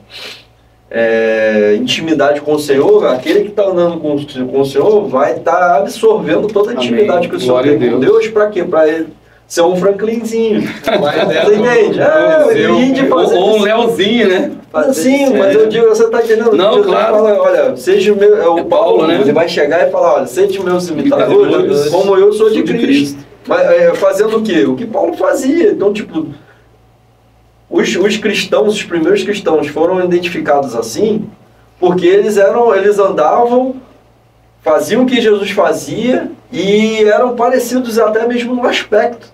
intimidade com o Senhor. Aquele que está andando com o Senhor vai estar absorvendo toda a intimidade que o Senhor tem com Deus. Para quê? Para ele ser um Franklinzinho. Você entende? Ou um Leozinho, né? Sim, mas eu digo, você está entendendo? Não, Jesus claro. Fala: olha, seja o Paulo, né? Ele vai chegar e falar: olha, sejam meus imitadores, como eu sou de Cristo. Mas fazendo o quê? O que Paulo fazia. Então, os cristãos, os primeiros cristãos foram identificados assim, porque eles andavam, faziam o que Jesus fazia e eram parecidos até mesmo no aspecto.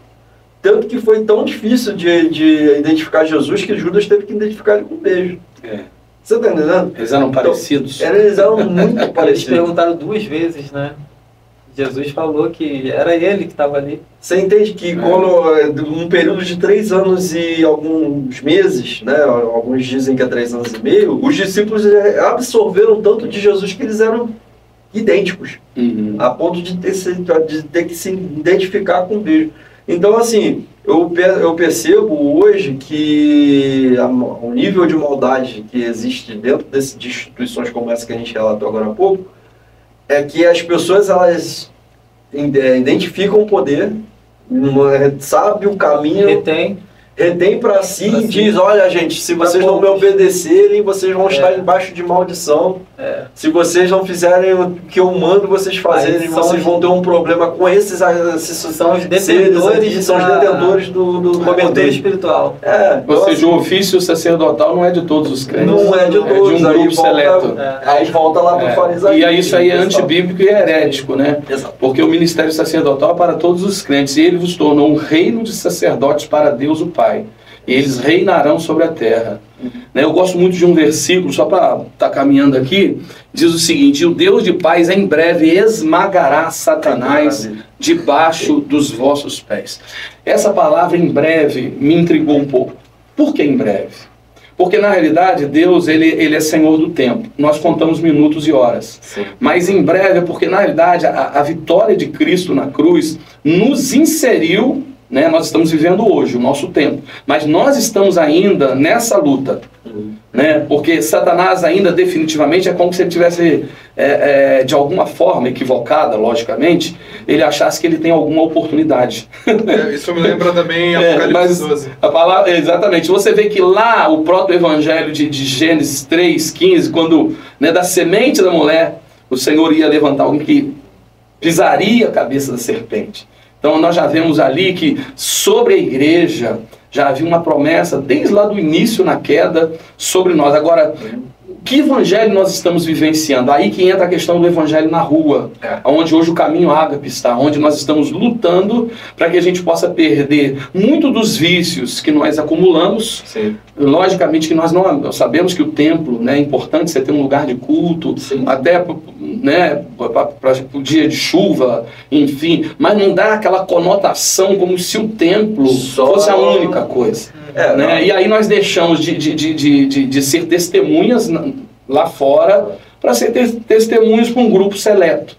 Tanto que foi tão difícil de identificar Jesus que Judas teve que identificar ele com um beijo. Você está entendendo? Eles eram parecidos. Eles eram muito parecidos. Eles perguntaram 2 vezes, né? Jesus falou que era ele que estava ali. Você entende que quando, num período de 3 anos e alguns meses, né, alguns dizem que é 3 anos e meio, os discípulos absorveram tanto de Jesus que eles eram idênticos, a ponto de ter que se identificar com o beijo. Então, assim, eu percebo hoje que o nível de maldade que existe dentro de instituições como essa que a gente relatou agora há pouco, é que as pessoas, elas identificam o poder, sabe o caminho, retém para si e diz: olha, gente, se vocês não me obedecerem, vocês vão estar embaixo de maldição. Se vocês não fizerem o que eu mando vocês fazerem, vocês vão ter um problema com esses são os detentores, são os detentores do poder espiritual. Ou seja, o ofício sacerdotal não é de todos os crentes. Não é de todos, é de um grupo seleto. Aí volta lá para o fariseu. E aí isso aí é antibíblico e herético, né? Exato. Porque o ministério sacerdotal é para todos os crentes, e ele vos tornou um reino de sacerdotes para Deus o Pai. E eles reinarão sobre a terra. Eu gosto muito de um versículo, só para estar caminhando aqui, diz o seguinte: o Deus de paz em breve esmagará Satanás debaixo dos vossos pés. Essa palavra em breve me intrigou um pouco. Por que em breve? Porque na realidade Deus ele é Senhor do tempo. Nós contamos minutos e horas. Sim. Mas em breve, porque na realidade a vitória de Cristo na cruz nos inseriu, né? Nós estamos vivendo hoje o nosso tempo. Mas nós estamos ainda nessa luta. Né? Porque Satanás ainda definitivamente é como se ele tivesse de alguma forma equivocada, logicamente, ele achasse que ele tem alguma oportunidade. Isso me lembra também Apocalipse 12. A palavra, exatamente. Você vê que lá o proto-evangelho de Gênesis 3:15, quando, né, da semente da mulher, o Senhor ia levantar alguém que pisaria a cabeça da serpente. Então nós já vemos ali que sobre a igreja já havia uma promessa desde lá do início na queda sobre nós. Agora, que evangelho nós estamos vivenciando? Aí que entra a questão do evangelho na rua, onde hoje o caminho ágape está, onde nós estamos lutando para que a gente possa perder muito dos vícios que nós acumulamos. Sim. Logicamente que nós não sabemos que o templo, né, é importante você ter um lugar de culto, Sim. até, né, para o dia de chuva, enfim, mas não dá aquela conotação como se o templo fosse a única coisa. Né? E aí nós deixamos de ser testemunhas lá fora para ser testemunhas para um grupo seleto.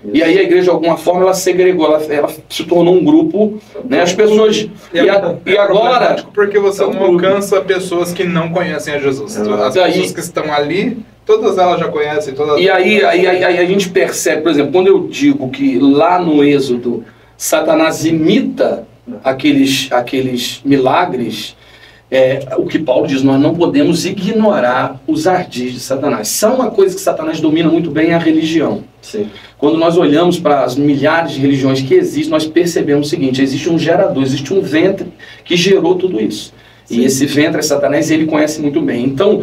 Isso. E aí a igreja, de alguma forma, ela segregou, ela se tornou um grupo, né? As pessoas... E agora... Porque você não alcança pessoas que não conhecem a Jesus. As pessoas que estão ali, todas elas já conhecem. E aí a gente percebe, por exemplo, quando eu digo que lá no Êxodo, Satanás imita aqueles milagres, o que Paulo diz, nós não podemos ignorar os ardis de Satanás. São uma coisa que Satanás domina muito bem, é a religião. Sim. Quando nós olhamos para as milhares de religiões que existem, nós percebemos o seguinte: existe um gerador, existe um ventre que gerou tudo isso. Sim. E esse ventre é Satanás e ele conhece muito bem. Então,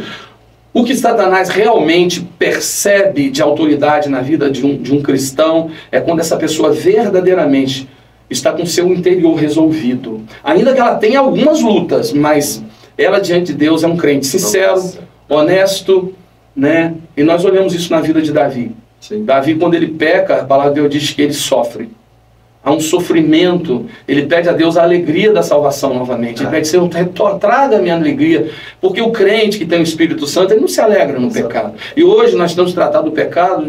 o que Satanás realmente percebe de autoridade na vida de um cristão é quando essa pessoa verdadeiramente está com seu interior resolvido. Ainda que ela tenha algumas lutas, mas ela diante de Deus é um crente sincero, honesto, né? E nós olhamos isso na vida de Davi. Sim. Davi, quando ele peca, a palavra de Deus diz que ele sofre. Há um sofrimento, ele pede a Deus a alegria da salvação novamente. Ele pede, Senhor, traga a minha alegria. Porque o crente que tem o Espírito Santo, ele não se alegra no pecado. E hoje nós estamos tratando o pecado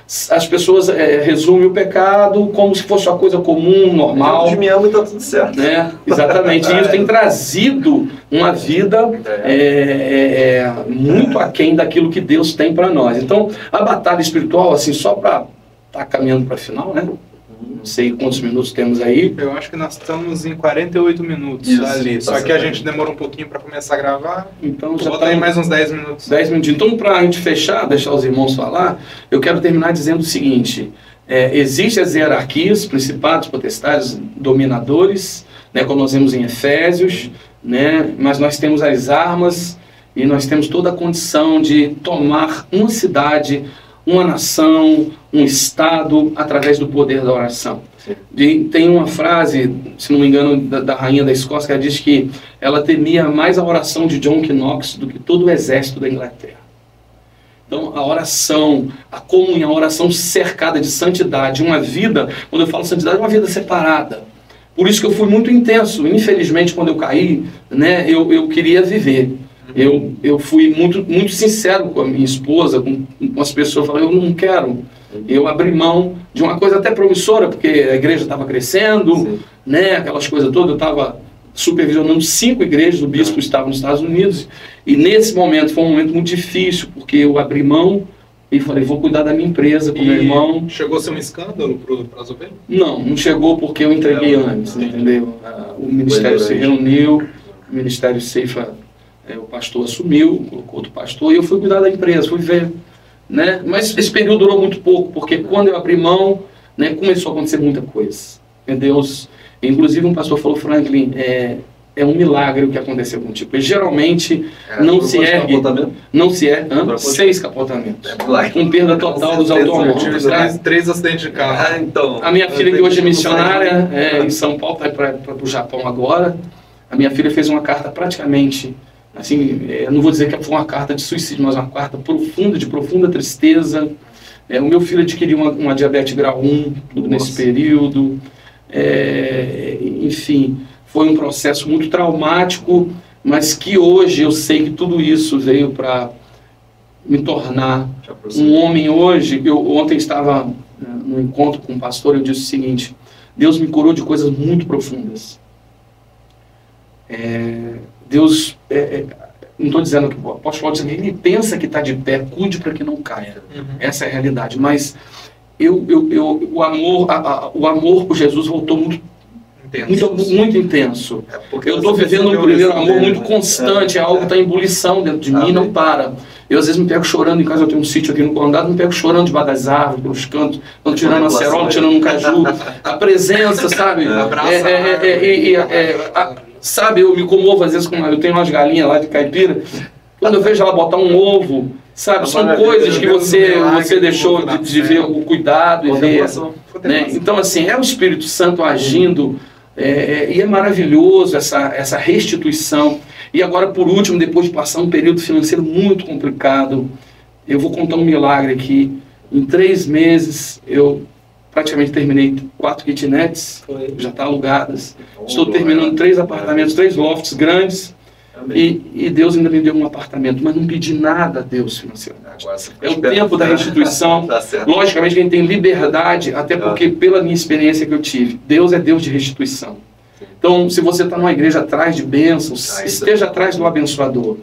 as pessoas resumem o pecado como se fosse uma coisa comum, normal. Deus me ama e está tudo certo. Né? Exatamente. E isso tem trazido uma vida muito aquém daquilo que Deus tem para nós. Então, a batalha espiritual, assim, só para estar caminhando para a final, né? Não sei quantos minutos temos aí. Eu acho que nós estamos em 48 minutos ali. Só que a gente demorou um pouquinho para começar a gravar. Então já bota aí mais uns 10 minutos. 10 minutos. Então, para a gente fechar, deixar os irmãos falar, eu quero terminar dizendo o seguinte: existem as hierarquias, principados, potestades, dominadores, né, como nós vemos em Efésios, né, mas nós temos as armas e nós temos toda a condição de tomar uma cidade, uma nação, um estado, através do poder da oração. Tem uma frase, se não me engano, da rainha da Escócia, que ela diz que ela temia mais a oração de John Knox do que todo o exército da Inglaterra. Então, a oração, a comunhão, a oração cercada de santidade, uma vida, quando eu falo santidade, uma vida separada. Por isso que eu fui muito intenso. Infelizmente, quando eu caí, né, eu queria viver. Eu fui muito sincero com a minha esposa, com as pessoas, falei, eu não quero. Eu abri mão de uma coisa até promissora, porque a igreja estava crescendo, né, aquelas coisas todas. Eu estava supervisionando 5 igrejas, o bispo estava nos Estados Unidos, e nesse momento foi um momento muito difícil, porque eu abri mão e falei, vou cuidar da minha empresa com meu irmão. Chegou a ser um escândalo para as ovelhas? Não chegou porque eu entreguei antes, entendeu? O ministério se reuniu, o ministério Ceifa, o pastor assumiu, colocou outro pastor, e eu fui cuidar da empresa, fui ver, né? Mas esse período durou muito pouco, porque quando eu abri mão, né, começou a acontecer muita coisa. Deus, inclusive um pastor falou, Franklin, é um milagre o que aconteceu contigo. Porque geralmente não se ergue, 6 capotamentos, com perda total dos automóveis. 3 acidentes de carro. Então, a minha filha, que hoje é missionária, em São Paulo, vai para o Japão agora. A minha filha fez uma carta praticamente, assim, eu não vou dizer que foi uma carta de suicídio, mas uma carta profunda, de profunda tristeza. O meu filho adquiriu uma diabetes grau 1, tudo nesse período. Enfim, foi um processo muito traumático, mas que hoje eu sei que tudo isso veio para me tornar um homem hoje. Eu ontem estava num encontro com um pastor e eu disse o seguinte: Deus me curou de coisas muito profundas. Deus, não estou dizendo que o apóstolo diz, ele pensa que está de pé, cuide para que não caia. Essa é a realidade. Mas o amor por Jesus voltou muito intenso. Eu estou vivendo um primeiro amor muito constante, é algo que está em ebulição dentro de mim, não para. Eu às vezes me pego chorando em casa, eu tenho um sítio aqui no Condado, me pego chorando debaixo das árvores, pelos cantos, estão tirando a cerola, tirando um caju, a presença, sabe? Sabe, eu me comovo às vezes, eu tenho umas galinhas lá de caipira, quando eu vejo ela botar um ovo, sabe? São coisas que você deixou de ver o cuidado e ver, né? Então assim, é o Espírito Santo agindo, e é maravilhoso essa restituição. E agora, por último, depois de passar um período financeiro muito complicado, eu vou contar um milagre aqui. Em 3 meses, eu praticamente terminei 4 kitnets, já estão alugadas. Estou terminando 3 apartamentos, 3 lofts grandes. E Deus ainda me deu um apartamento, mas não pedi nada a Deus financeiramente. É o tempo da restituição. Logicamente, quem tem liberdade, até porque pela minha experiência que eu tive, Deus é Deus de restituição. Então, se você está numa igreja atrás de bênçãos, esteja atrás do abençoador.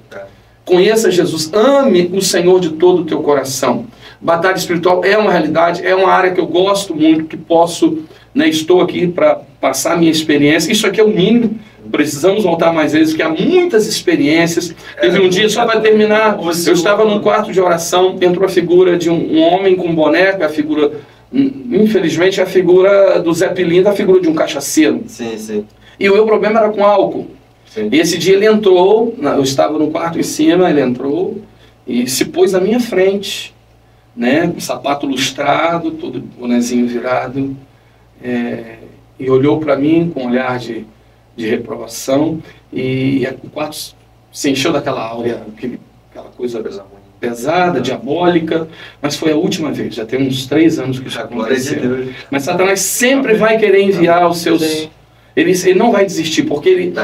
Conheça Jesus, ame o Senhor de todo o teu coração. Batalha espiritual é uma realidade, é uma área que eu gosto muito, que posso, né, estou aqui para passar a minha experiência. Isso aqui é o mínimo, precisamos voltar mais vezes, porque há muitas experiências. Teve um dia, só para terminar, eu estava num quarto de oração, entrou a figura de um homem com boneco, a figura, infelizmente, a figura do Zé Pilintra, a figura de um cachaceiro. Sim. E o meu problema era com álcool. Sim. E esse dia ele entrou, eu estava no quarto em cima, ele entrou e se pôs na minha frente, né, com sapato lustrado, todo bonezinho virado, e olhou para mim com um olhar de reprovação, e o quarto se encheu daquela áurea, aquela coisa pesada, diabólica, mas foi a última vez, já tem uns 3 anos que isso aconteceu. Mas Satanás sempre vai querer enviar os seus... Ele não vai desistir, porque ele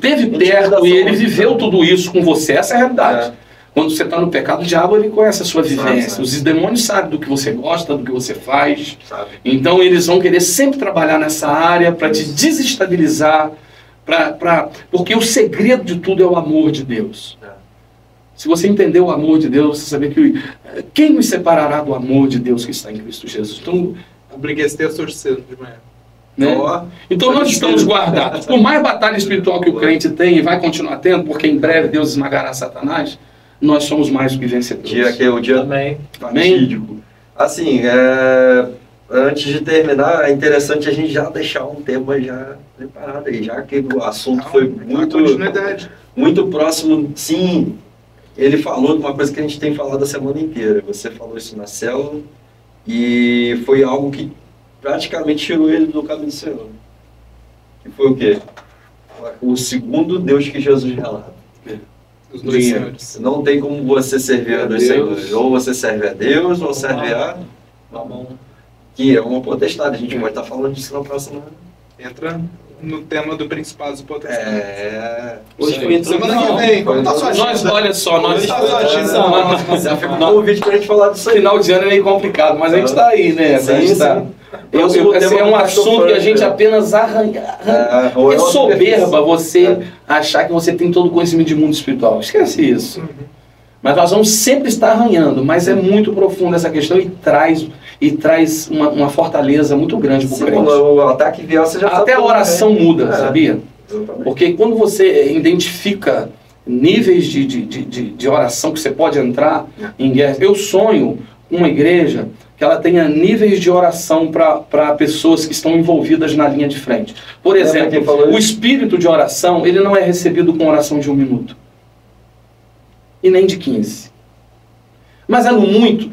teve perto e ele viveu tudo isso com você. Essa é a realidade. Quando você está no pecado, o diabo ele conhece a sua vivência. Os demônios sabem do que você gosta, do que você faz. Então eles vão querer sempre trabalhar nessa área para te desestabilizar. Porque o segredo de tudo é o amor de Deus. Se você entender o amor de Deus, você saber que quem nos separará do amor de Deus que está em Cristo Jesus? Então, publiquei esse texto hoje cedo de manhã. Né? Então nós estamos guardados. Por mais batalha espiritual que o crente tem e vai continuar tendo, porque em breve Deus esmagará Satanás, nós somos mais do que vencedores. Que é o dia fatídico. Assim, antes de terminar, é interessante a gente já deixar um tema já preparado aí, já que o assunto foi muito próximo. Sim, ele falou de uma coisa que a gente tem falado a semana inteira. Você falou isso na célula e foi algo que praticamente tirou ele do caminho do Senhor. Que foi o quê? O segundo Deus que Jesus relata. Os dois senhores. Não tem como você servir a dois senhores. Ou você serve a Deus, ou serve a Mamon. Que é uma potestade. A gente vai estar falando disso na próxima. Entra no tema do Principado dos Potestades. Hoje foi semana que vem. Como tá sua agenda? Olha só, nós já fica um convite pra gente falar disso aí. Final de ano é meio complicado, mas a gente tá aí, né? Esse é um assunto que a gente apenas arranha. É soberba você achar que você tem todo o conhecimento de mundo espiritual. Esquece isso. Mas nós vamos sempre estar arranhando, mas é muito profunda essa questão e traz uma fortaleza muito grande para o crente. O ataque vier, você já até a oração muda, sabia? Exatamente. Porque quando você identifica níveis de oração que você pode entrar em guerra, eu sonho uma igreja que ela tenha níveis de oração para pessoas que estão envolvidas na linha de frente. Por exemplo, o espírito de oração, ele não é recebido com oração de 1 minuto. E nem de 15. Mas é no muito,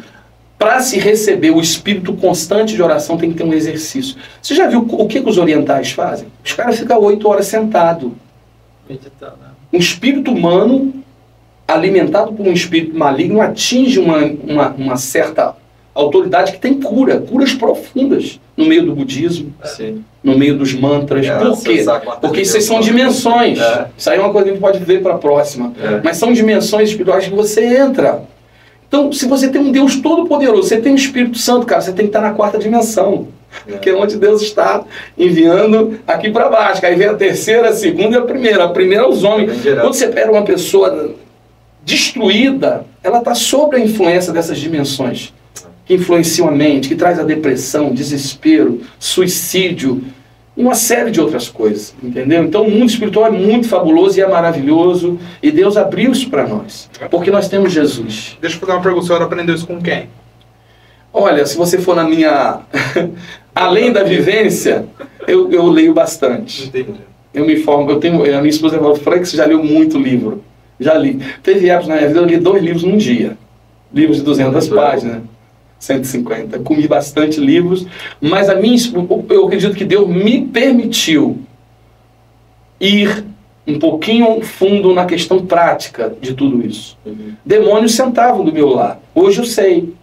para se receber o espírito constante de oração, tem que ter um exercício. Você já viu o que os orientais fazem? Os caras ficam 8 horas sentados. Meditando. Um espírito humano, alimentado por um espírito maligno, atinge uma certa autoridade que tem curas profundas no meio do budismo, no meio dos mantras. Por quê? Porque isso são dimensões. Isso aí é uma coisa que a gente pode ver para a próxima. Mas são dimensões espirituais que você entra. Então, se você tem um Deus todo-poderoso, você tem o Espírito Santo, cara, você tem que estar na 4ª dimensão. Que é onde Deus está enviando aqui para baixo. Aí vem a 3ª, a 2ª e a 1ª. A 1ª é os homens. Quando você pega uma pessoa destruída, ela está sob a influência dessas dimensões que influenciam a mente, que traz a depressão, desespero, suicídio, uma série de outras coisas, entendeu? Então o mundo espiritual é muito fabuloso e é maravilhoso, e Deus abriu isso para nós, porque nós temos Jesus. Deixa eu fazer uma pergunta, o senhor aprendeu isso com quem? Olha, se você for na minha... Além da vivência, eu leio bastante. Entendi. Eu me informo, a minha esposa falou, Frank, você já leu muito livro. Já li. Teve épocas na minha vida, eu li 2 livros num dia. Livros de 200 páginas. 150. Comi bastante livros, mas eu acredito que Deus me permitiu ir um pouquinho fundo na questão prática de tudo isso. Demônios sentavam do meu lado. Hoje eu sei.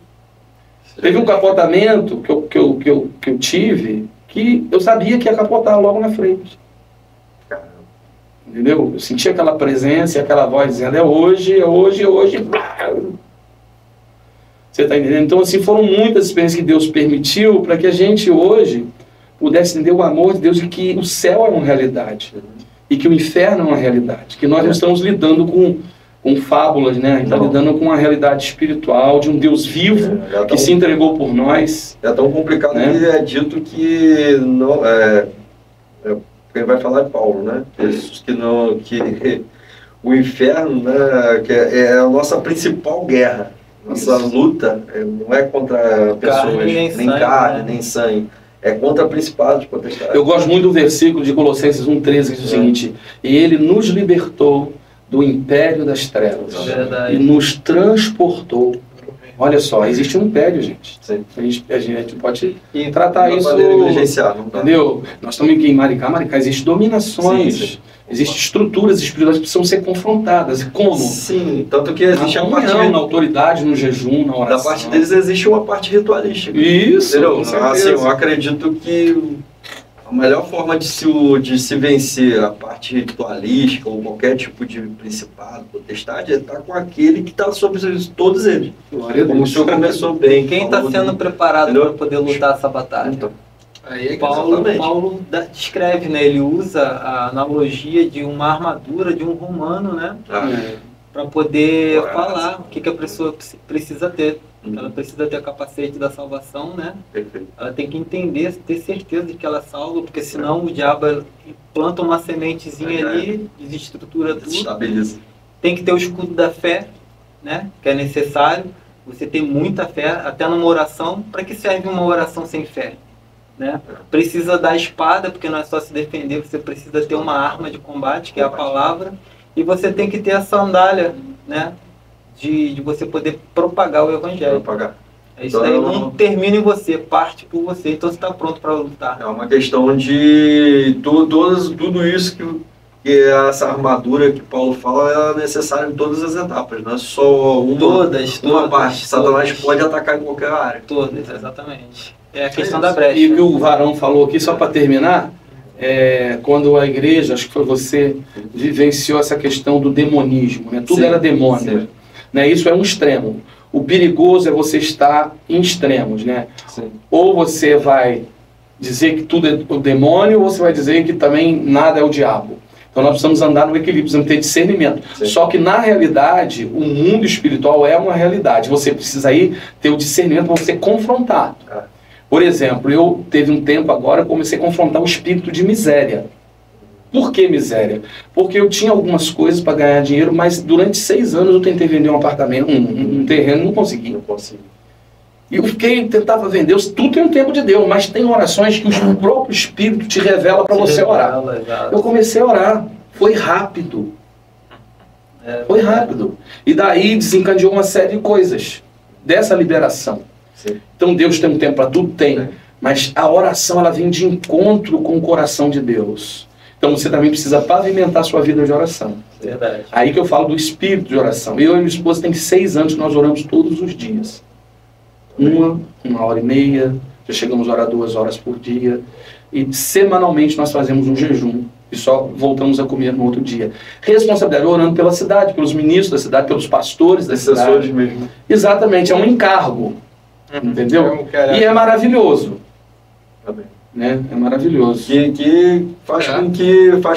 Teve um capotamento que eu tive que eu sabia que ia capotar logo na frente. Entendeu? Eu sentia aquela presença e aquela voz dizendo, é hoje, é hoje, é hoje. Você está entendendo? Então, assim, foram muitas experiências que Deus permitiu para que a gente hoje pudesse entender o amor de Deus e que o céu é uma realidade. E que o inferno é uma realidade. Que nós não estamos lidando com fábulas, né? A gente está lidando com uma realidade espiritual de um Deus vivo que se entregou por nós. É tão complicado, né? Que é dito que não, quem vai falar é Paulo, né? Que o inferno, né, que é a nossa principal guerra. Nossa luta não é contra pessoas, nem carne, nem sangue. É contra principados, potestades. Eu gosto muito do versículo de Colossenses 1,13, que diz o seguinte: e ele nos libertou do império das trevas e nos transportou. Olha só, existe um império, gente. A gente pode tratar isso. Entendeu? Nós estamos aqui em Maricá. Existem dominações, existem estruturas espirituais que precisam ser confrontadas. E como? Sim, tanto que existe a parte na autoridade, no jejum, na oração. Da parte deles existe uma parte ritualística. Isso. Assim, eu acredito que a melhor forma de se vencer a parte ritualística ou qualquer tipo de principado, potestade, é estar com aquele que está sobre todos eles. Como o senhor começou bem. Quem está sendo preparado para poder lutar essa batalha? Então, aí Paulo descreve, né? Ele usa a analogia de uma armadura de um romano, né? Para poder falar o que a pessoa precisa ter. Ela precisa ter o capacete da salvação, né? Perfeito. Ela tem que entender, ter certeza de que ela é salva, porque senão o diabo planta uma sementezinha ali, desestrutura tudo. Estabiliza. Tem que ter o escudo da fé, né? Que é necessário. Você ter muita fé, até numa oração. Para que serve uma oração sem fé? Né? Precisa da espada, porque não é só se defender, você precisa ter uma arma de combate, que é a palavra. E você tem que ter a sandália, né? De você poder propagar o evangelho. Isso daí não termina em você, parte por você, então você está pronto para lutar. É uma questão de tudo isso que essa armadura que Paulo fala é necessária em todas as etapas, não é só uma parte. Satanás pode atacar em qualquer área. Todas, exatamente. É a questão da brecha. E o que o Varão falou aqui, só para terminar, quando a igreja, acho que foi você, vivenciou essa questão do demonismo, né? Tudo era demônio. Sim. Né? Isso é um extremo. O perigoso é você estar em extremos, né? Sim. Ou você vai dizer que tudo é o demônio, ou você vai dizer que também nada é o diabo. Então nós precisamos andar no equilíbrio, precisamos ter discernimento. Sim. Só que na realidade, o mundo espiritual é uma realidade. Você precisa aí ter o discernimento para você confrontar. Por exemplo, eu teve um tempo agora, comecei a confrontar o espírito de miséria. Por que miséria? Porque eu tinha algumas coisas para ganhar dinheiro, mas durante 6 anos eu tentei vender um apartamento, um terreno, não consegui. E eu tentava vender, tudo tem um tempo de Deus, mas tem orações que o próprio Espírito te revela para você orar. Eu comecei a orar, foi rápido. Foi rápido. E daí desencadeou uma série de coisas dessa liberação. Sim. Então Deus tem um tempo para tudo? Tem. Mas a oração, ela vem de encontro com o coração de Deus. Então você também precisa pavimentar a sua vida de oração. Verdade. Aí que eu falo do espírito de oração. Eu e minha esposa tem 6 anos que nós oramos todos os dias. uma hora e meia, já chegamos a orar 2 horas por dia. E semanalmente nós fazemos um jejum e só voltamos a comer no outro dia. Responsabilidade, orando pela cidade, pelos ministros da cidade, pelos pastores da cidade. Mesmo. Exatamente, é um encargo, entendeu? E é maravilhoso. Né? É maravilhoso. Que faz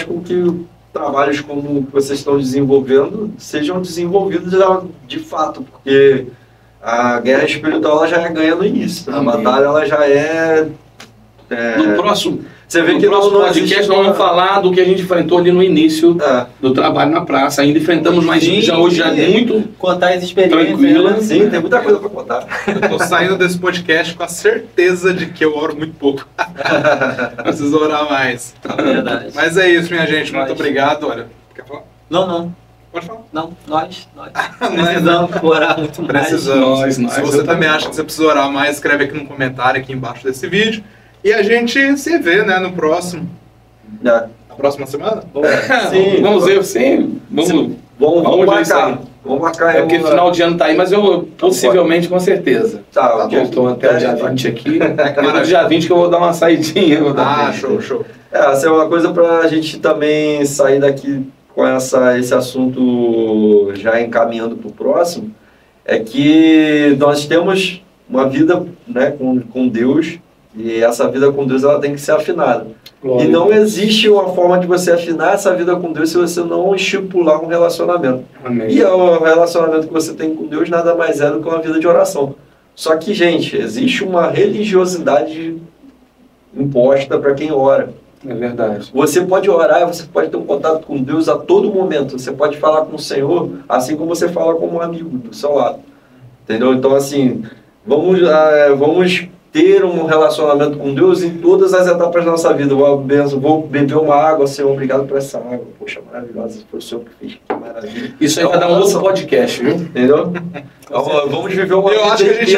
com que trabalhos como que vocês estão desenvolvendo sejam desenvolvidos de fato, porque a guerra espiritual ela já é ganha no início. A batalha ela já é... No próximo, você vê no que próximo podcast nós vamos falar do que a gente enfrentou ali no início do trabalho na praça. Ainda enfrentamos, mas hoje já é muito contar as experiências. Tranquila. Sim, tem muita coisa para contar. Eu tô saindo desse podcast com a certeza de que eu oro muito pouco. Preciso orar mais. É verdade. Mas é isso, minha gente. Muito obrigado. Olha, quer falar? Não. Pode falar. Não, nós precisamos orar muito mais. Precisamos. Nós, se você também acha que você precisa orar mais, escreve aqui no comentário aqui embaixo desse vídeo. E a gente se vê, né, no próximo. Na próxima semana? Sim. Vamos ver, sim. Vamos marcar. Vamos marcar. É porque o final de ano tá aí, mas eu possivelmente, com certeza. Tá Eu estou até o dia 20 aqui. maravilha. No dia 20 que eu vou dar uma saidinha. Show. Essa é uma coisa para a gente também sair daqui com esse assunto já encaminhando para o próximo. É que nós temos uma vida, né, com Deus. E essa vida com Deus ela tem que ser afinada. Glória. E não existe uma forma de você afinar essa vida com Deus se você não estipular um relacionamento. Amém. E o relacionamento que você tem com Deus nada mais é do que uma vida de oração. Só que, gente, existe uma religiosidade imposta para quem ora. É verdade. Você pode orar, você pode ter um contato com Deus a todo momento. Você pode falar com o Senhor assim como você fala com um amigo do seu lado. Entendeu? Então, assim, vamos ter um relacionamento com Deus em todas as etapas da nossa vida. Vou beber uma água, Senhor, obrigado por essa água. Poxa, maravilhosa, foi o Senhor que fez, que maravilha. Isso aí vai dar um outro podcast, viu? Entendeu? Vamos viver uma vida. Eu acho que a gente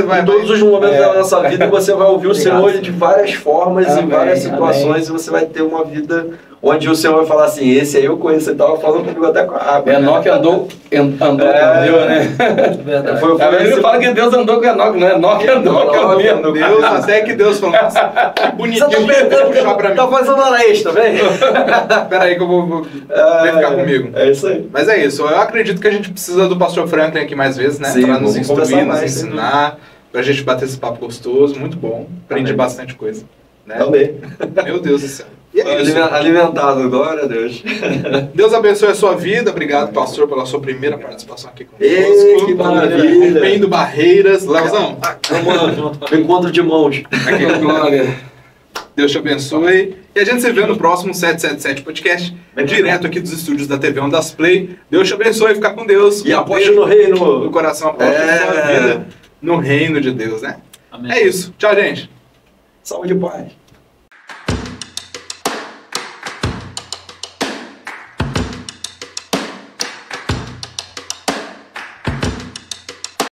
vai em todos os momentos da nossa vida você vai ouvir o Senhor de várias formas, em várias situações, e você vai ter uma vida onde o Senhor vai falar assim, esse aí eu conheço, ele estava falando comigo até com a água. Enoque andou com Deus, né? Verdade. Ele fala que Deus andou com Enoque, não é? Enoque andou com Deus, até que Deus falou, nossa, que bonitinho. Você tá puxar pra mim. Tá fazendo hora extra, vem? Pera aí que eu vou ficar comigo. É isso aí. Mas é isso, eu acredito que a gente precisa do Pastor Franklin aqui mais vezes, né? Sim, pra nos vamos instruir, nos mais, ensinar, pra gente bater esse papo gostoso, muito bom. Aprendi bastante coisa. Né? Também. Meu Deus do céu. E é isso. Alimentado, glória a Deus. Deus abençoe a sua vida. Obrigado, pastor, pela sua primeira participação aqui conosco. Ei, que maravilha. Rompendo barreiras. Leozão. Encontro de mãos. Aqui, glória. Deus te abençoe. E a gente se vê no próximo 777 Podcast, direto aqui dos estúdios da TV Ondas Play. Deus te abençoe, fica com Deus. E aposte no reino. No coração, aposte na sua vida. No reino de Deus, né? Amém. É isso. Tchau, gente. Saúde e paz.